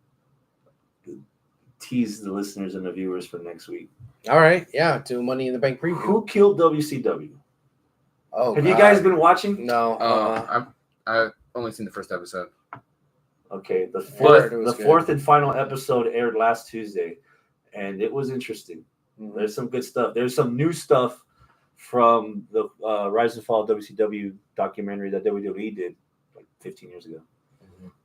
Speaker 1: tease the listeners and the viewers for next week.
Speaker 2: All right. Yeah. Do Money in the Bank preview.
Speaker 1: Who killed WCW?
Speaker 2: Oh,
Speaker 1: have you guys been watching?
Speaker 2: No.
Speaker 3: I've only seen the first episode.
Speaker 1: Okay. The
Speaker 2: fourth
Speaker 1: fourth and final episode aired last Tuesday, and it was interesting. Mm-hmm. There's some good stuff. There's some new stuff from the Rise and Fall of WCW documentary that WWE did like 15 years ago.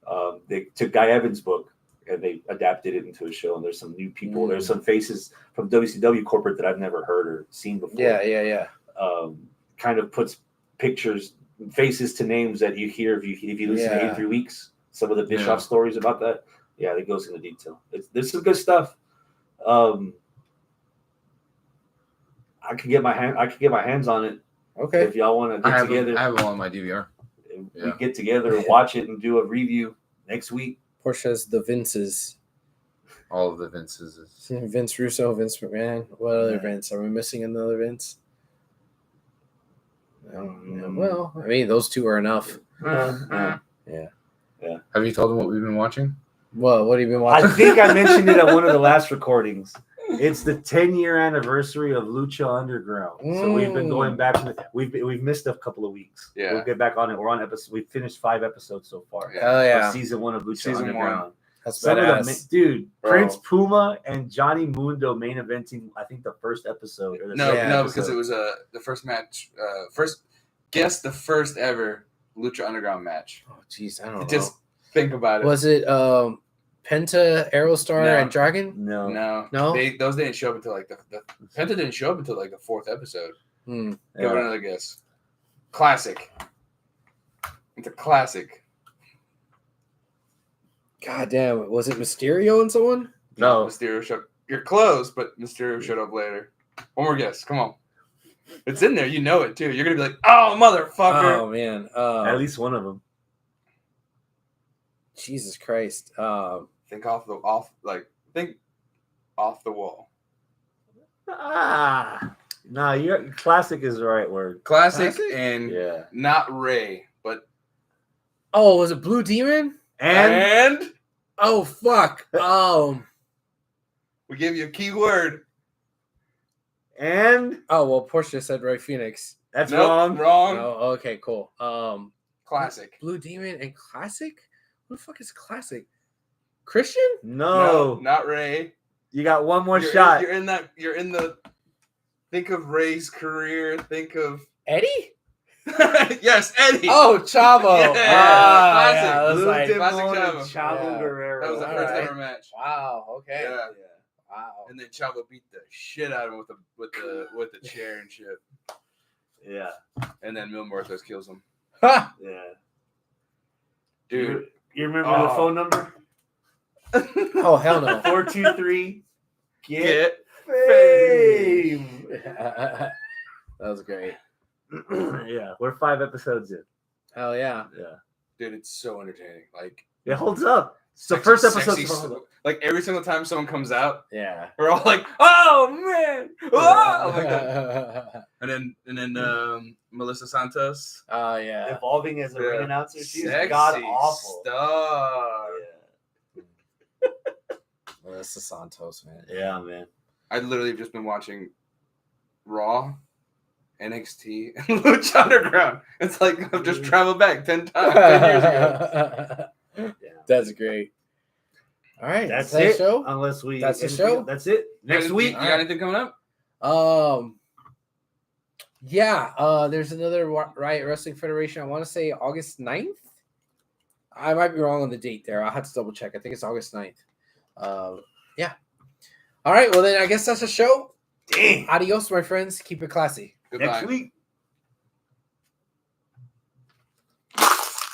Speaker 1: Mm-hmm. They took Guy Evans' book and they adapted it into a show, and there's some new people. There's some faces from WCW corporate that I've never heard or seen before.
Speaker 2: Yeah.
Speaker 1: Kind of puts faces to names that you hear if you listen to 83 Weeks. Some of the Bischoff stories about that. Yeah, it goes into detail. This is good stuff. I could get my hands on it.
Speaker 2: Okay.
Speaker 1: If y'all want to get together.
Speaker 3: I have it on my DVR.
Speaker 1: We get together and watch it and do a review next week.
Speaker 2: Portia's the Vinces.
Speaker 3: All of the Vinces.
Speaker 2: Vince Russo, Vince McMahon. What other Vince? Are we missing another Vince? Well, I mean, those two are enough. Yeah.
Speaker 3: Have you told them what we've been watching?
Speaker 2: Well, what have you been watching?
Speaker 1: I think I mentioned it at one of the last recordings. It's the 10-year anniversary of Lucha Underground. So we've been going back. We've missed a couple of weeks. Yeah. We'll get back on it. We're on episode. We've finished 5 episodes so far.
Speaker 2: Oh, yeah.
Speaker 1: Season 1 of Lucha Underground.
Speaker 2: That's badass.
Speaker 1: Dude, Prince Puma and Johnny Mundo main eventing, I think, the first episode.
Speaker 3: Because it was the first match. The first ever Lucha Underground match.
Speaker 2: Oh, jeez, I don't know.
Speaker 3: Just think about it.
Speaker 2: Was it Penta, Aerostar, and Dragon?
Speaker 1: No.
Speaker 3: Those didn't show up until like the Penta didn't show up until like the 4th episode. Give it another guess. Classic. It's a classic.
Speaker 2: God damn it! Was it Mysterio and someone?
Speaker 3: No, Mysterio showed. You're close, but Mysterio showed up later. One more guess. Come on. It's in there. You know it too. You're gonna be like, "Oh, motherfucker!"
Speaker 2: Oh man.
Speaker 1: At least one of them.
Speaker 2: Jesus Christ.
Speaker 3: Think off the wall.
Speaker 1: No, classic is the right word.
Speaker 3: Classic? And not Ray, but
Speaker 2: was it Blue Demon?
Speaker 3: And
Speaker 2: oh fuck.
Speaker 3: We gave you a key word.
Speaker 1: And
Speaker 2: Portia said Ray Phoenix.
Speaker 1: That's wrong.
Speaker 2: Oh, okay, cool.
Speaker 3: Classic.
Speaker 2: Blue Demon and Classic? Who the fuck is Classic? Christian?
Speaker 1: No,
Speaker 3: not Ray.
Speaker 1: You got one more shot.
Speaker 3: You're in the. Think of Ray's career. Think of
Speaker 2: Eddie.
Speaker 3: Yes, Eddie.
Speaker 2: Oh, Chavo.
Speaker 3: Classic.
Speaker 1: Blue
Speaker 3: Classic
Speaker 1: Chavo.
Speaker 3: Chavo
Speaker 1: Guerrero.
Speaker 3: That was the first ever match.
Speaker 2: Wow. Okay.
Speaker 3: Yeah.
Speaker 2: Wow.
Speaker 3: And then Chavo beat the shit out of him with the chair and shit.
Speaker 1: Yeah.
Speaker 3: And then Mil Muertes kills him.
Speaker 2: Ha!
Speaker 1: Yeah.
Speaker 3: Dude,
Speaker 1: You remember the phone number?
Speaker 2: Oh hell no!
Speaker 1: 423 get
Speaker 2: fame. That was great.
Speaker 1: Yeah, we're 5 episodes in.
Speaker 2: Hell yeah.
Speaker 1: Yeah.
Speaker 3: Dude, it's so entertaining. Like
Speaker 1: it holds up. It's the first episode.
Speaker 3: Like every single time someone comes out,
Speaker 2: yeah,
Speaker 3: we're all like, "Oh man!" Oh! Like that. And then Melissa Santos.
Speaker 2: Oh yeah.
Speaker 1: Evolving as a ring announcer. She's
Speaker 3: Sexy
Speaker 1: god awful.
Speaker 3: Star.
Speaker 1: Yeah.
Speaker 2: Melissa Santos, man.
Speaker 1: Yeah, man.
Speaker 3: I literally have just been watching Raw, NXT, and Lucha Underground. It's like I've just traveled back 10 times, 10 years ago.
Speaker 2: Yeah. That's great. All right,
Speaker 1: that's
Speaker 2: it.
Speaker 1: Show? Unless we.
Speaker 2: That's the show.
Speaker 1: That's it. Next week.
Speaker 3: You got anything coming up?
Speaker 2: Yeah. There's another Riot Wrestling Federation. I want to say August 9th. I might be wrong on the date there. I'll have to double check. I think it's August 9th. Yeah. All right. Well, then I guess that's a show.
Speaker 1: Dang.
Speaker 2: Adios, my friends. Keep it classy.
Speaker 3: Goodbye.
Speaker 1: Next week.